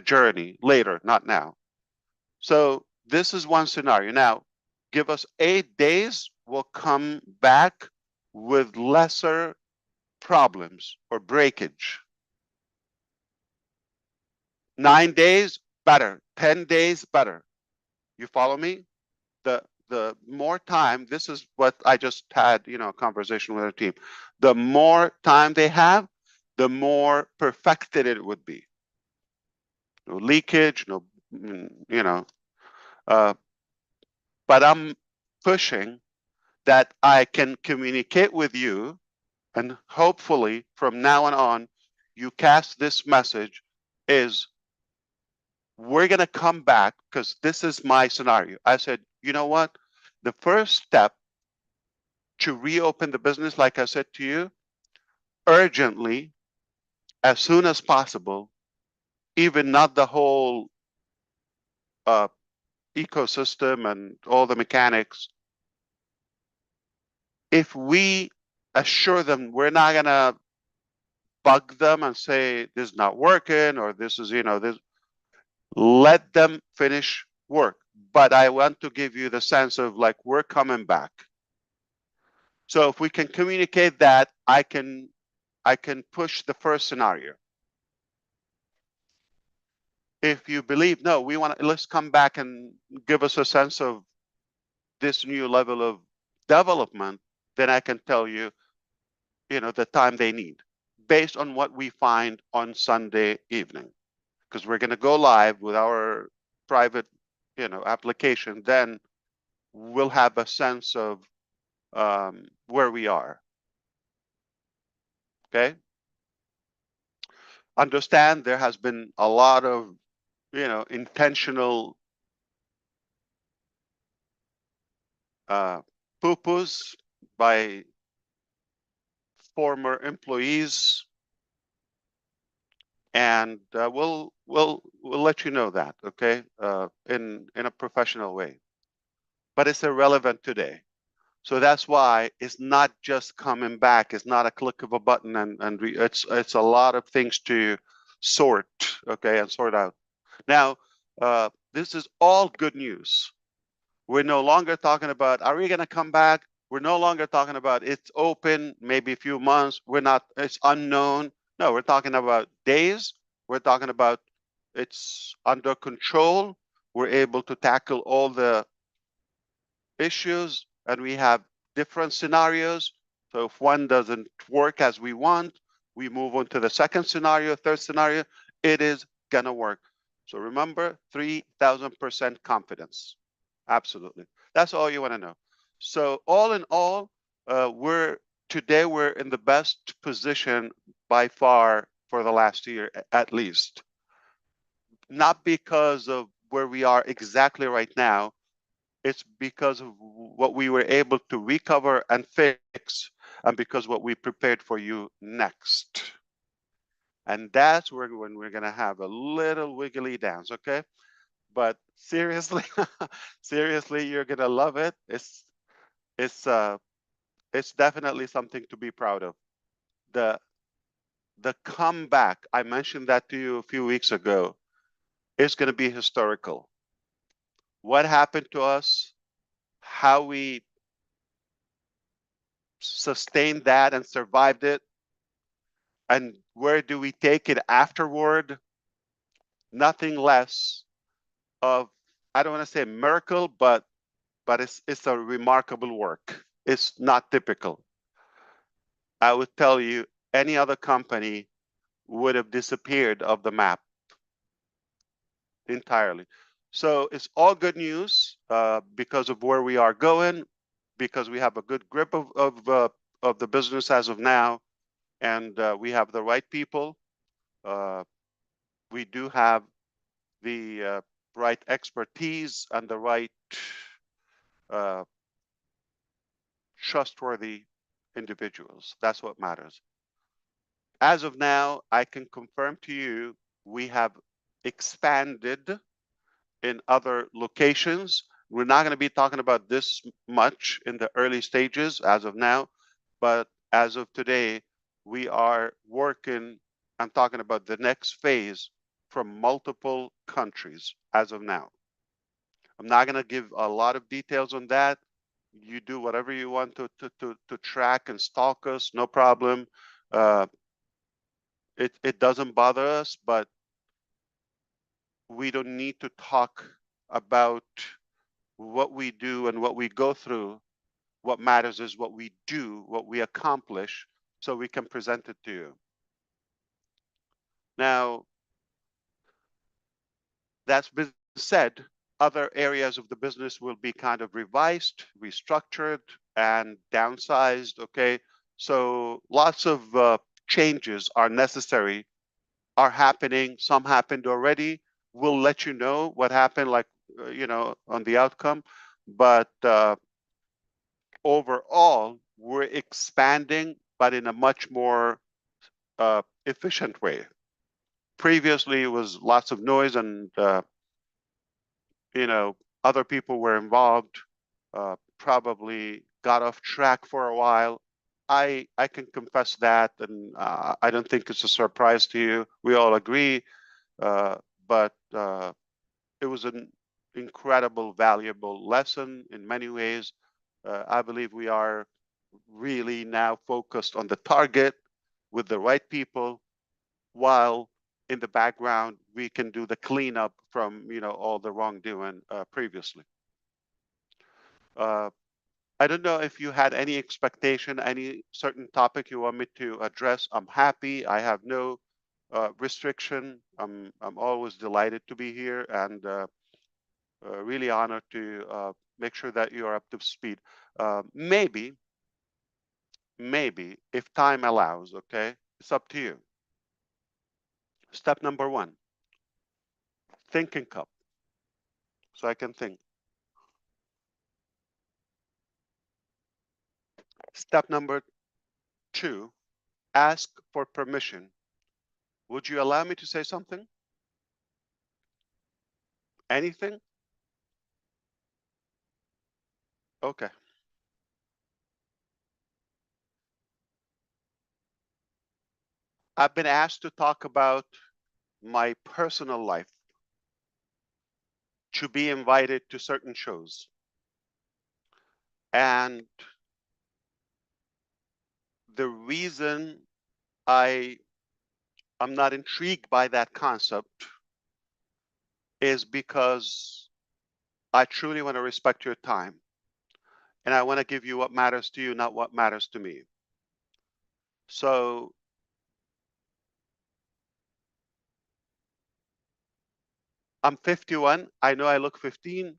journey later, not now. So this is one scenario. Now give us 8 days, we'll come back with lesser problems or breakage. 9 days, better. 10 days, better. You follow me? The more time, this is what I just had, a conversation with our team. The more time they have, the more perfected it would be. No leakage, no, but I'm pushing that I can communicate with you, and hopefully from now on, you cast this message is, we're going to come back, because this is my scenario. I said, you know what? The first step to reopen the business, like I said to you, urgently, as soon as possible, even not the whole ecosystem and all the mechanics. If we assure them we're not going to bug them and say this is not working or this is, this, let them finish work. But I want to give you the sense of like, we're coming back. So if we can communicate that, I can push the first scenario. If you believe, no, we want to, let's come back and give us a sense of this new level of development, then I can tell you, the time they need based on what we find on Sunday evening. Because we're going to go live with our private, application, then we'll have a sense of where we are. Okay. Understand there has been a lot of, intentional poo-poos by former employees, and we'll let you know that, okay, in a professional way. But it's irrelevant today. So that's why it's not just coming back. It's not a click of a button, and it's a lot of things to sort, okay, and sort out. Now, this is all good news. We're no longer talking about, are we going to come back? We're no longer talking about it's open, maybe a few months. We're not, it's unknown. No, we're talking about days. We're talking about it's under control. We're able to tackle all the issues, and we have different scenarios. So if one doesn't work as we want, we move on to the second scenario, third scenario. It is going to work. So remember, 3,000% confidence. Absolutely. That's all you want to know. So all in all, today we're in the best position by far for the last year, at least. Not because of where we are exactly right now. It's because of what we were able to recover and fix, and because what we prepared for you next. And that's when we're going to have a little wiggly dance, okay? But seriously, seriously, you're gonna love it. It's definitely something to be proud of. The comeback, I mentioned that to you a few weeks ago, is gonna be historical. What happened to us, how we sustained that and survived it, and where do we take it afterward? Nothing less of, I don't want to say a miracle, but it's a remarkable work. It's not typical. I would tell you any other company would have disappeared off the map entirely. So it's all good news because of where we are going, because we have a good grip of the business as of now, and we have the right people. We do have the right expertise and the right trustworthy individuals. That's what matters. As of now, I can confirm to you we have expanded in other locations. We're not going to be talking about this much in the early stages as of now, but as of today, we are working. I'm talking about the next phase from multiple countries as of now. I'm not going to give a lot of details on that. You do whatever you want to track and stalk us, no problem. It doesn't bother us, but we don't need to talk about what we do and what we go through. What matters is what we do, what we accomplish, so we can present it to you. Now, that's been said, other areas of the business will be kind of revised, restructured, and downsized, okay? So lots of changes are necessary, are happening. Some happened already. We'll let you know what happened, like, on the outcome. But overall, we're expanding, but in a much more efficient way. Previously, it was lots of noise, and other people were involved, probably got off track for a while. I can confess that, and I don't think it's a surprise to you. We all agree, but it was an incredible, valuable lesson in many ways. I believe we are really now focused on the target with the right people, while in the background we can do the cleanup from all the wrongdoing previously. I don't know if you had any expectation, any certain topic you want me to address. I'm happy. I have no restriction. I'm always delighted to be here, and really honored to make sure that you are up to speed. Maybe if time allows, okay, it's up to you. Step number 1, thinking cup, so I can think. Step number 2, ask for permission. Would you allow me to say something? Anything? Okay. I've been asked to talk about my personal life, to be invited to certain shows. And the reason I'm not intrigued by that concept is because I truly want to respect your time. And I want to give you what matters to you, not what matters to me. So I'm 51. I know I look 15.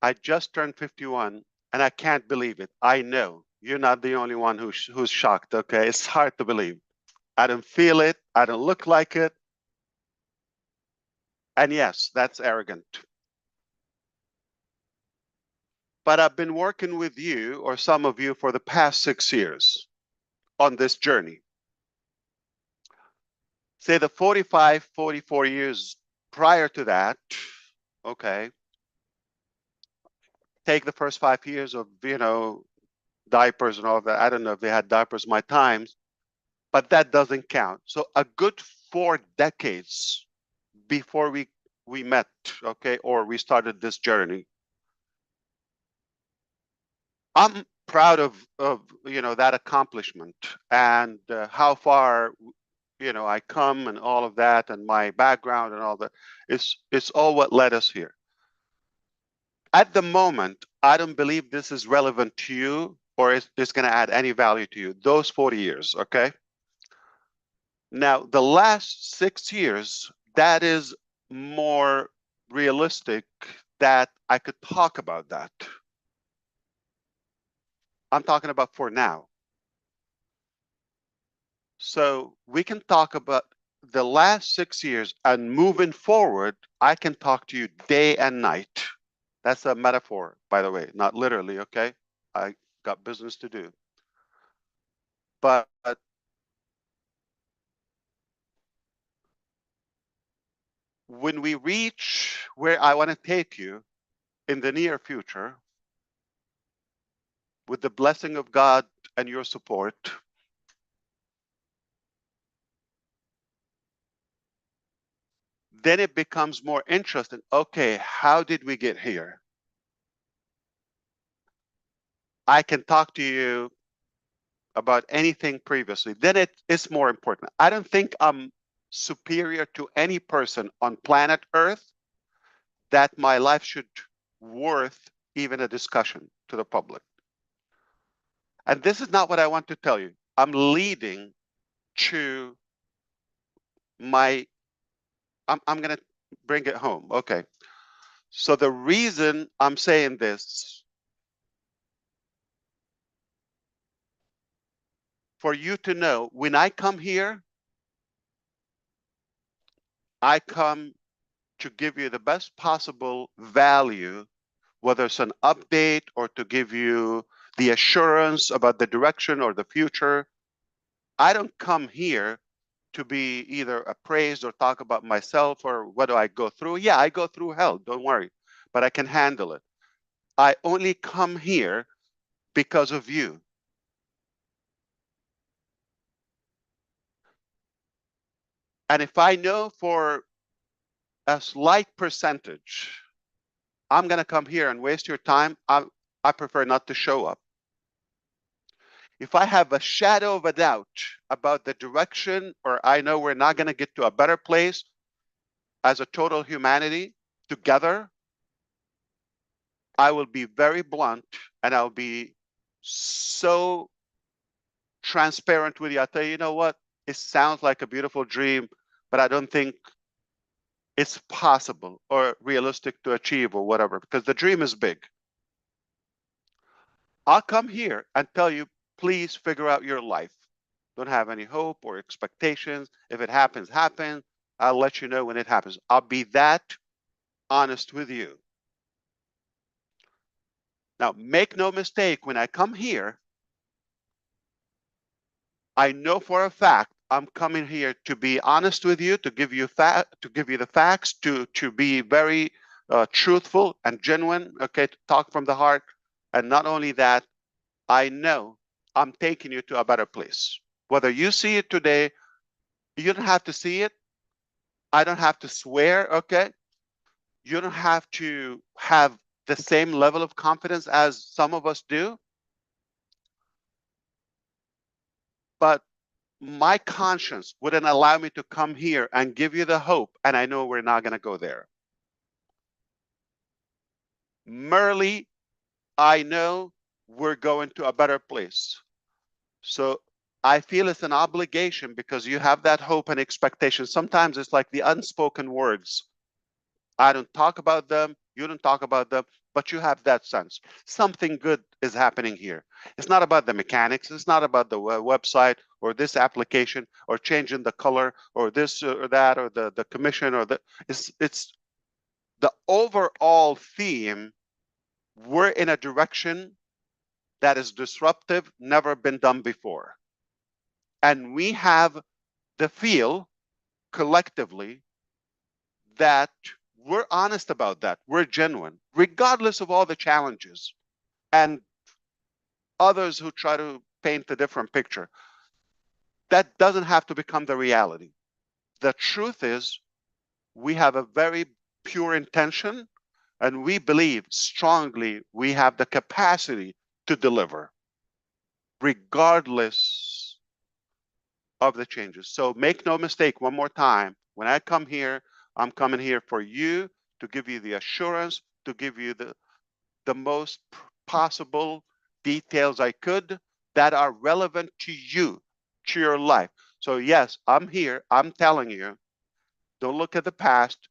I just turned 51 and I can't believe it. I know you're not the only one who's shocked, okay? It's hard to believe. I don't feel it. I don't look like it. And yes, that's arrogant. But I've been working with you, or some of you, for the past 6 years on this journey. Say the 45, 44 years prior to that, okay, take the first 5 years of, diapers and all of that. I don't know if they had diapers my times, but that doesn't count. So a good 4 decades before we met, okay, or we started this journey. I'm proud of that accomplishment, and how far I come, and all of that, and my background and all that. It's all what led us here. At the moment, I don't believe this is relevant to you, or it's going to add any value to you. Those 40 years, okay? Now, the last 6 years, that is more realistic that I could talk about that. I'm talking about for now. So we can talk about the last 6 years, and moving forward, I can talk to you day and night. That's a metaphor, by the way, not literally, okay? I got business to do. But when we reach where I want to take you in the near future, with the blessing of God and your support, then it becomes more interesting. Okay, how did we get here? I can talk to you about anything previously. Then it's more important. I don't think I'm superior to any person on planet Earth that my life should worth even a discussion to the public. And this is not what I want to tell you. I'm leading to I'm going to bring it home. Okay. So the reason I'm saying this, for you to know, when I come here, I come to give you the best possible value, whether it's an update or to give you the assurance about the direction or the future. I don't come here to be either appraised or talk about myself or what do I go through. Yeah, I go through hell, don't worry, but I can handle it. I only come here because of you. And if I know for a slight percentage, I'm going to come here and waste your time, I prefer not to show up. if I have a shadow of a doubt about the direction, or I know we're not going to get to a better place as a total humanity together, I will be very blunt and I'll be so transparent with you. I'll tell you, you know what? It sounds like a beautiful dream, but I don't think it's possible or realistic to achieve or whatever, because the dream is big. I'll come here and tell you, please figure out your life. Don't have any hope or expectations. If it happens, happens. I'll let you know when it happens. I'll be that honest with you. Now, make no mistake, when I come here, I know for a fact I'm coming here to be honest with you, to give you the facts, to be very truthful and genuine, okay, to talk from the heart. And not only that, I know I'm taking you to a better place. Whether you see it today, you don't have to see it. I don't have to swear, okay? You don't have to have the same level of confidence as some of us do. But my conscience wouldn't allow me to come here and give you the hope, and I know we're not going to go there. Merely, I know we're going to a better place. So I feel it's an obligation, because you have that hope and expectation. Sometimes it's like the unspoken words. I don't talk about them, you don't talk about them, but you have that sense. Something good is happening here. It's not about the mechanics. It's not about the website or this application or changing the color or this or that or the commission or the, it's the overall theme. We're in a direction that is disruptive, never been done before. And we have the feel collectively that we're honest about that. We're genuine, regardless of all the challenges and others who try to paint a different picture. That doesn't have to become the reality. The truth is, we have a very pure intention, and we believe strongly we have the capacity to deliver, regardless of the changes. So make no mistake, one more time, when I come here, I'm coming here for you, to give you the assurance, to give you the most possible details I could that are relevant to you, to your life. So yes, I'm here, I'm telling you, don't look at the past,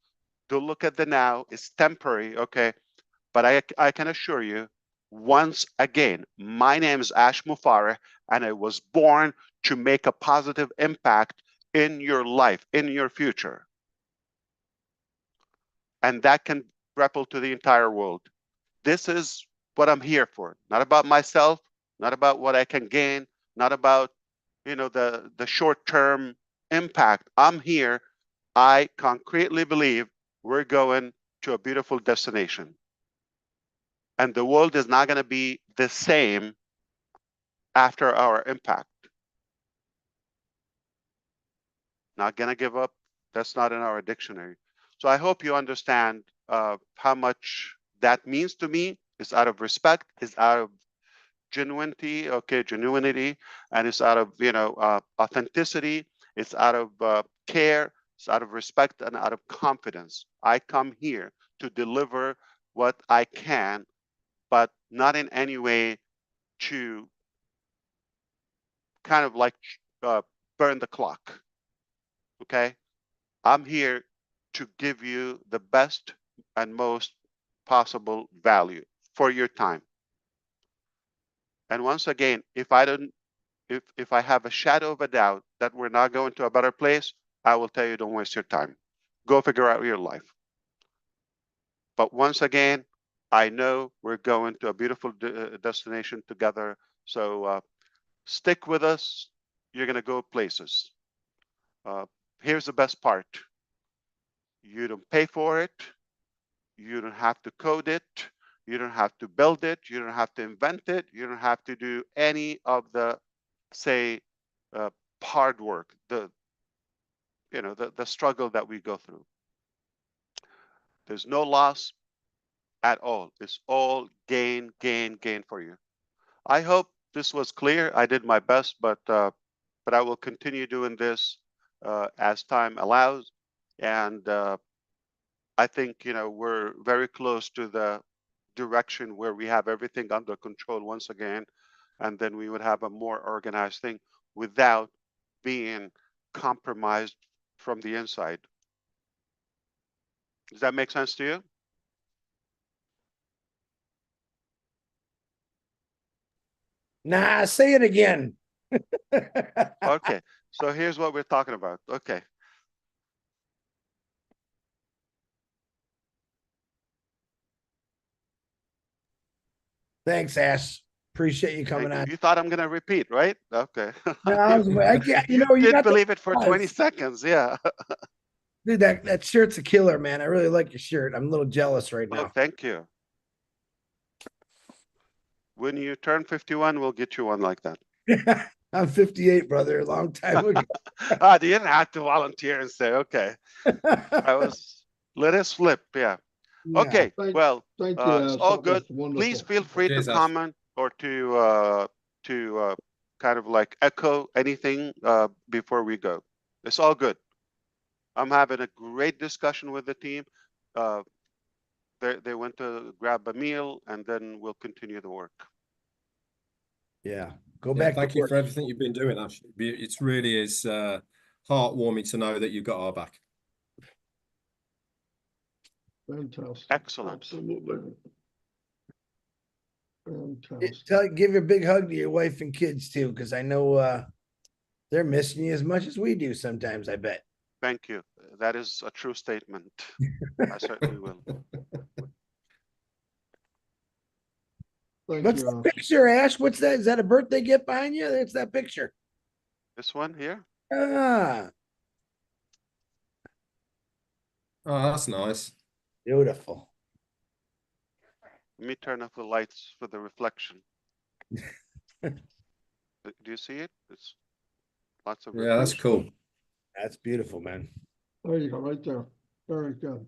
don't look at the now, it's temporary, okay? But I can assure you, once again, my name is Ash Mufareh, and I was born to make a positive impact in your life, in your future. And that can ripple to the entire world. This is what I'm here for. Not about myself, not about what I can gain, not about, you know, the short-term impact. I'm here. I concretely believe we're going to a beautiful destination. And the world is not going to be the same after our impact. Not going to give up. That's not in our dictionary. So I hope you understand how much that means to me. It's out of respect, it's out of genuinity, okay, genuinity, and it's out of, you know, authenticity, it's out of care, it's out of respect, and out of confidence. I come here to deliver what I can, but not in any way to kind of like burn the clock, okay? I'm here to give you the best and most possible value for your time. And once again, if I have a shadow of a doubt that we're not going to a better place, I will tell you, don't waste your time. Go figure out your life. But once again, I know we're going to a beautiful destination together. So stick with us. You're going to go places. Here's the best part. You don't pay for it. You don't have to code it. You don't have to build it. You don't have to invent it. You don't have to do any of the, say, hard work, the struggle that we go through. There's no loss at all. It's all gain, gain, gain for you. I hope this was clear. I did my best, but I will continue doing this as time allows. And I think, we're very close to the direction where we have everything under control once again, and then we would have a more organized thing without being compromised from the inside. Does that make sense to you? Nah, say it again. Okay, so here's what we're talking about. Okay. Thanks, Ash. Appreciate you coming on. You thought I'm gonna repeat, right? Okay. No, I can't, you You did got the believe it for 20 buzz. seconds, yeah. Dude, that shirt's a killer, man. I really like your shirt. I'm a little jealous right Oh, now. thank you. When you turn 51, we'll get you one like that. I'm 58, brother. A long time ago. You didn't have to volunteer and say, okay. Let us flip, yeah. Yeah. Okay, well, Thank you, it's Ash. all That good. was wonderful. Please feel free Cheers, to Ash. comment or to kind of like echo anything before we go. It's all good. I'm having a great discussion with the team. They went to grab a meal, and then we'll continue the work. Yeah. Go Yeah, back thank to you work. for everything you've been doing, Ash. It really is heartwarming to know that you've got our back. Fantastic. Excellent. Absolutely. Fantastic. Give a big hug to your wife and kids too, because I know they're missing you as much as we do sometimes, I bet. Thank you. That is a true statement. I certainly will. Thank What's you, the Ash. picture, Ash? What's that? Is that a birthday gift behind you? It's that picture. This one here? Ah, Oh, that's nice. beautiful. Let me turn off the lights for the reflection. Do you see it? It's lots of Yeah, that's reflection. cool. That's beautiful, man. There you go, right there. Very good.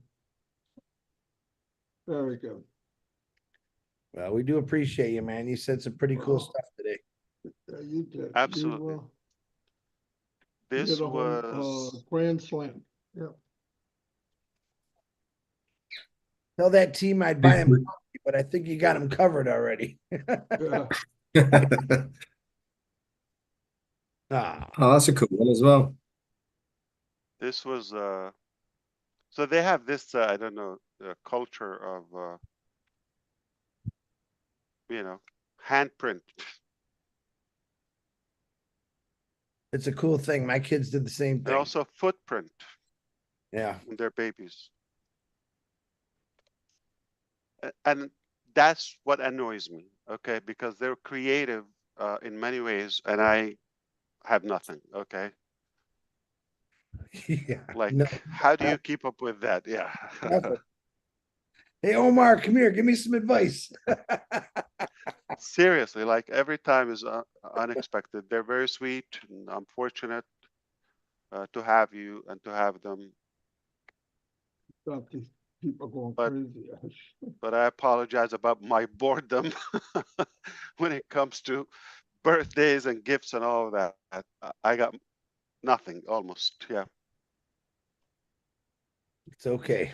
Very good. Well, we do appreciate you, man. You said some pretty cool Wow. stuff today. Yeah, you did. Absolutely. You This did a was whole grand slam. Yeah. Tell that team I'd buy him, but I think you got him covered already. Yeah. Ah, Oh, that's a cool one as well. this was so they have this I don't know, culture of handprint. it's a cool thing. My kids did the same And thing. also footprint Yeah. when they're babies. And that's what annoys me, okay? Because they're creative in many ways, and I have nothing, okay? Yeah. Like, No, how do you keep up with that? Yeah. nothing. Hey, Omar, come here. Give me some advice. Seriously, like every time is unexpected. They're very sweet, and I'm fortunate to have you and to have them. Got these people going But- crazy. Ash. But I apologize about my boredom when it comes to birthdays and gifts and all of that. I got nothing almost. Yeah. It's okay.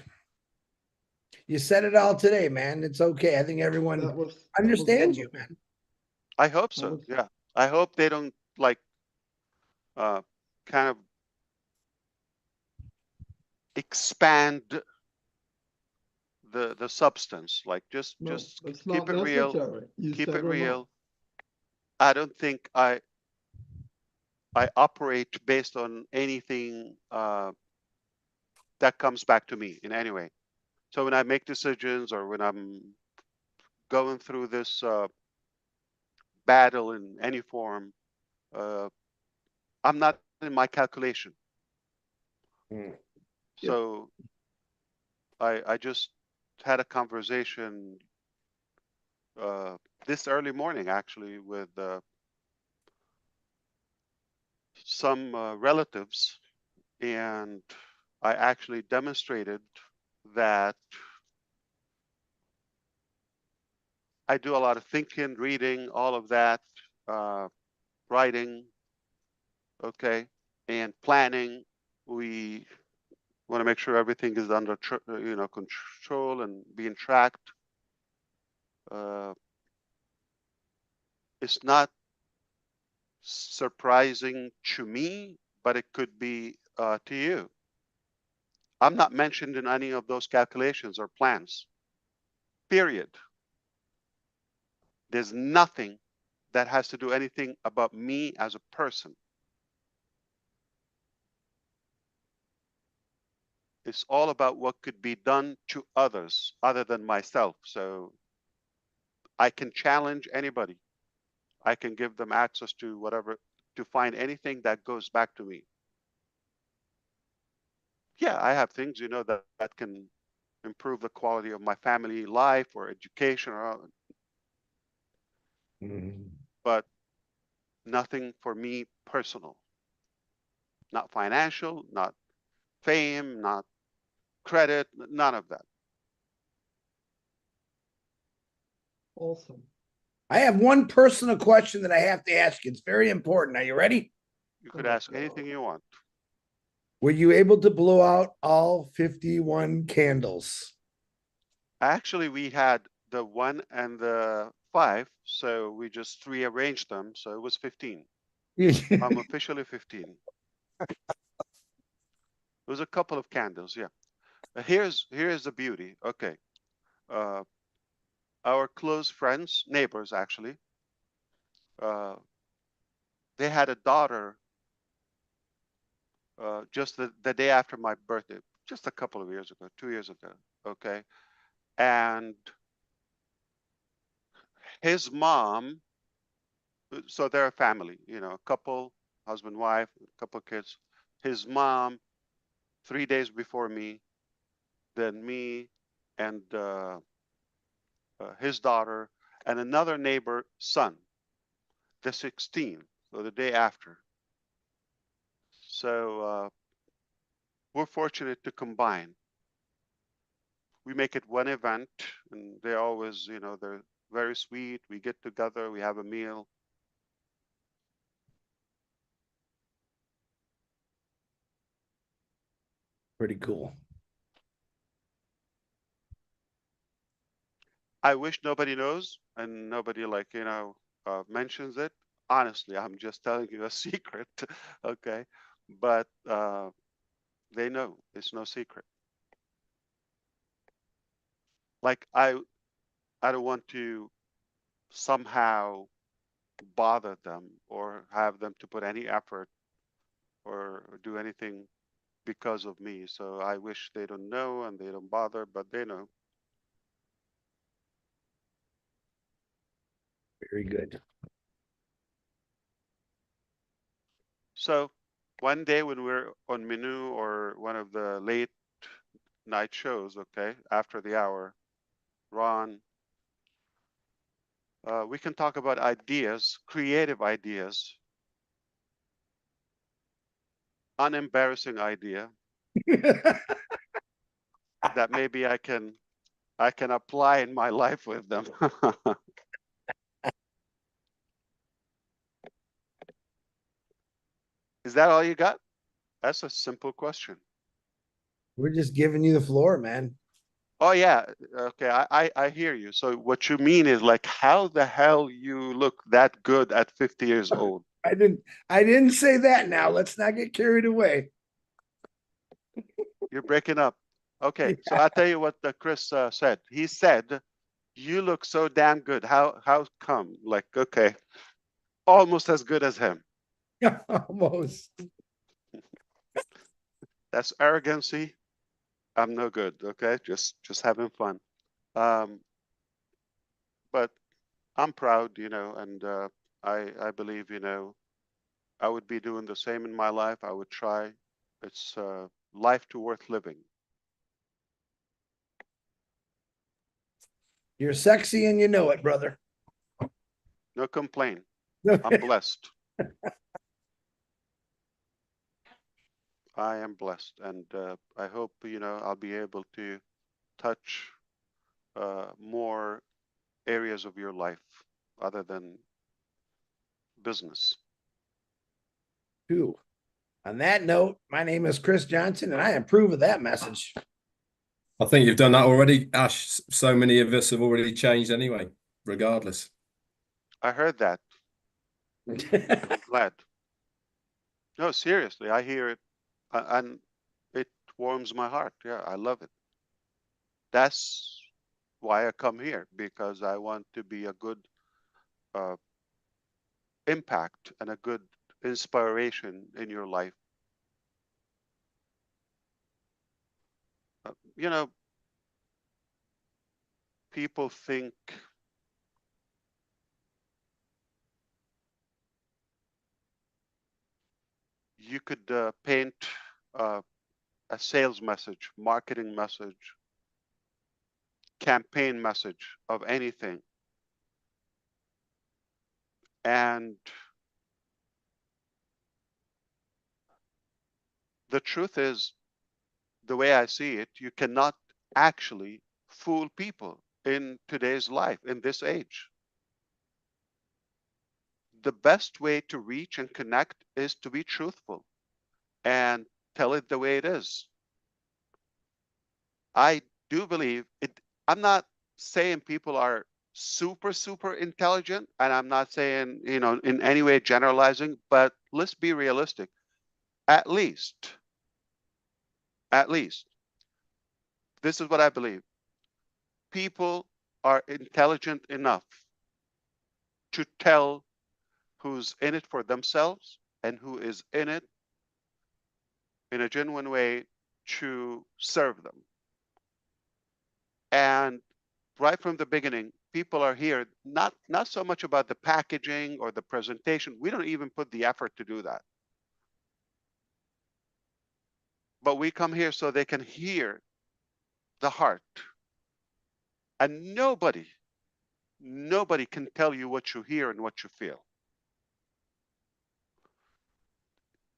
You said it all today, man. It's okay. I think everyone That was understands you, wonderful. man. I hope That so. was- Yeah. I hope they don't like kind of expand the substance. Like just No, just it's keep not it real. necessary. You Keep said it or not. real. I don't think I operate based on anything that comes back to me in any way. So when I make decisions or when I'm going through this battle in any form, I'm not in my calculation. Mm. Yeah. So I just had a conversation this early morning actually with some relatives, and I actually demonstrated that I do a lot of thinking, reading, all of that, writing, okay, and planning. We want to make sure everything is under control and being tracked. It's not surprising to me, but it could be to you. I'm not mentioned in any of those calculations or plans, period. There's nothing that has to do anything about me as a person. It's all about what could be done to others other than myself. So I can challenge anybody. I can give them access to whatever, to find anything that goes back to me. Yeah, I have things, that can improve the quality of my family life or education, but nothing for me personal. Not financial, not fame, not credit, none of that. Awesome. I have one personal question that I have to ask you. It's very important. Are you ready? You could ask anything you want. Were you able to blow out all 51 candles? Actually, we had the 1 and the 5, so we just rearranged them, so it was 15. I'm officially 15. It was a couple of candles, yeah. Here's the beauty. Okay, our close friends, neighbors actually, they had a daughter just the day after my birthday, just a couple of years ago, 2 years ago. Okay, and his mom. So they're a family, a couple, husband, wife, a couple of kids. His mom, 3 days before me, then me, and his daughter, and another neighbor son, the 16th, so the day after. So we're fortunate to combine. We make it one event, and they always, they're very sweet. We get together, we have a meal. Pretty cool. I wish nobody knows and nobody mentions it. Honestly, I'm just telling you a secret, okay? But they know it's no secret. Like I don't want to somehow bother them or have them to put any effort or do anything because of me. So I wish they don't know and they don't bother, but they know. Very good. So one day when we're on Menu or one of the late night shows, okay, after the hour, Ron, we can talk about ideas, creative ideas, unembarrassing idea that maybe I can apply in my life with them. Is that all you got? That's a simple question. We're just giving you the floor, man. Oh yeah, okay, I hear you. So what you mean is like, how the hell you look that good at 50 years old? I didn't say that now. Let's not get carried away. You're breaking up. Okay, so I'll tell you what Chris said. He said, "You look so damn good. How come?" Like, okay, almost as good as him. Almost. That's arrogancy. I'm no good. Okay, just having fun. But I'm proud, and I believe, I would be doing the same in my life. I would try. It's life to worth living. You're sexy and you know it, brother. No complaint. I'm blessed. I am blessed, and I hope I'll be able to touch more areas of your life other than business. Two. On that note, my name is Chris Johnson, and I approve of that message. I think you've done that already, Ash. So many of us have already changed anyway, regardless. I heard that. I'm glad. No, seriously, I hear it, and it warms my heart. Yeah, I love it. That's why I come here, because I want to be a good impact and a good inspiration in your life. You know, people think you could paint a sales message, marketing message, campaign message of anything. And the truth is, the way I see it, you cannot actually fool people in today's life, in this age. The best way to reach and connect is to be truthful and tell it the way it is. I do believe it. I'm not saying people are super intelligent, and I'm not saying, you know, in any way generalizing, but let's be realistic. At least, this is what I believe. People are intelligent enough to tell who's in it for themselves and who is in it in a genuine way to serve them. And right from the beginning, people are here, not so much about the packaging or the presentation. We don't even put the effort to do that. But we come here so they can hear the heart. And nobody can tell you what you hear and what you feel.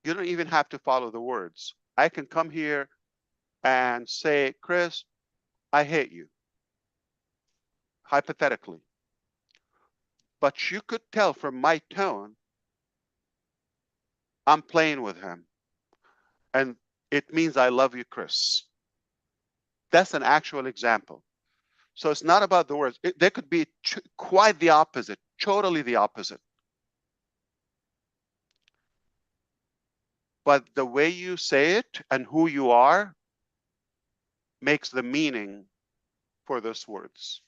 You don't even have to follow the words. I can come here and say, Chris, I hate you, hypothetically. But you could tell from my tone, I'm playing with him. And it means I love you, Chris. That's an actual example. So it's not about the words. There could be quite the opposite, totally the opposite. But the way you say it and who you are makes the meaning for those words.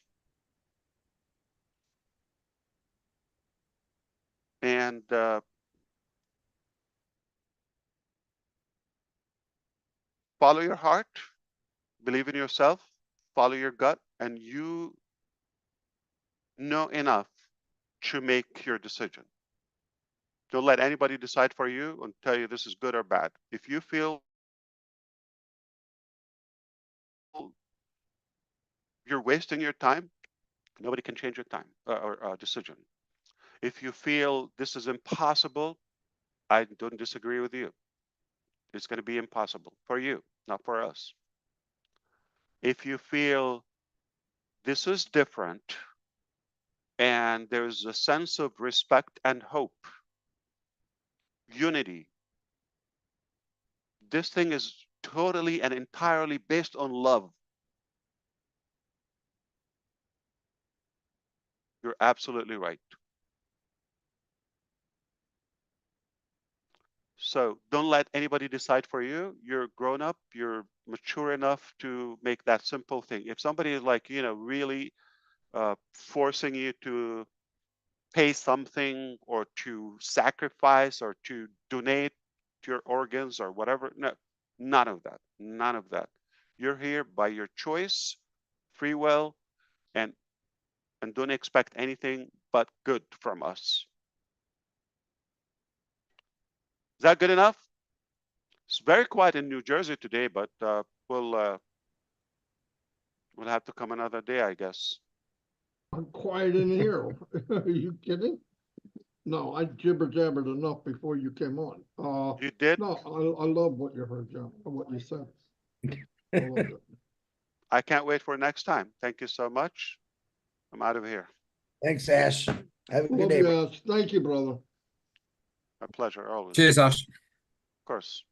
And follow your heart, believe in yourself, follow your gut, and you know enough to make your decision. Don't let anybody decide for you and tell you this is good or bad. If you feel you're wasting your time, nobody can change your time or decision. If you feel this is impossible, I don't disagree with you. It's going to be impossible for you, not for us. If you feel this is different and there's a sense of respect and hope, unity, this thing is totally and entirely based on love. You're absolutely right. So don't let anybody decide for you. You're grown up, you're mature enough to make that simple thing. If somebody is like, you know, really forcing you to pay something or to sacrifice or to donate your organs or whatever, no, none of that, none of that. You're here by your choice, free will, and don't expect anything but good from us. Is that good enough? It's very quiet in New Jersey today, but we'll have to come another day, I guess. I'm quiet in here. Are you kidding? No, I jibber jabbered enough before you came on. You did? No, I love what you heard, John, what you said. I loved it. I can't wait for next time. Thank you so much. I'm out of here. Thanks, Ash. Have a good Love day. you, Ash. Thank you, brother. A pleasure, always. Cheers, Ash. Of course.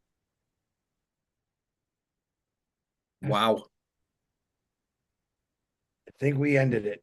Wow. I think we ended it.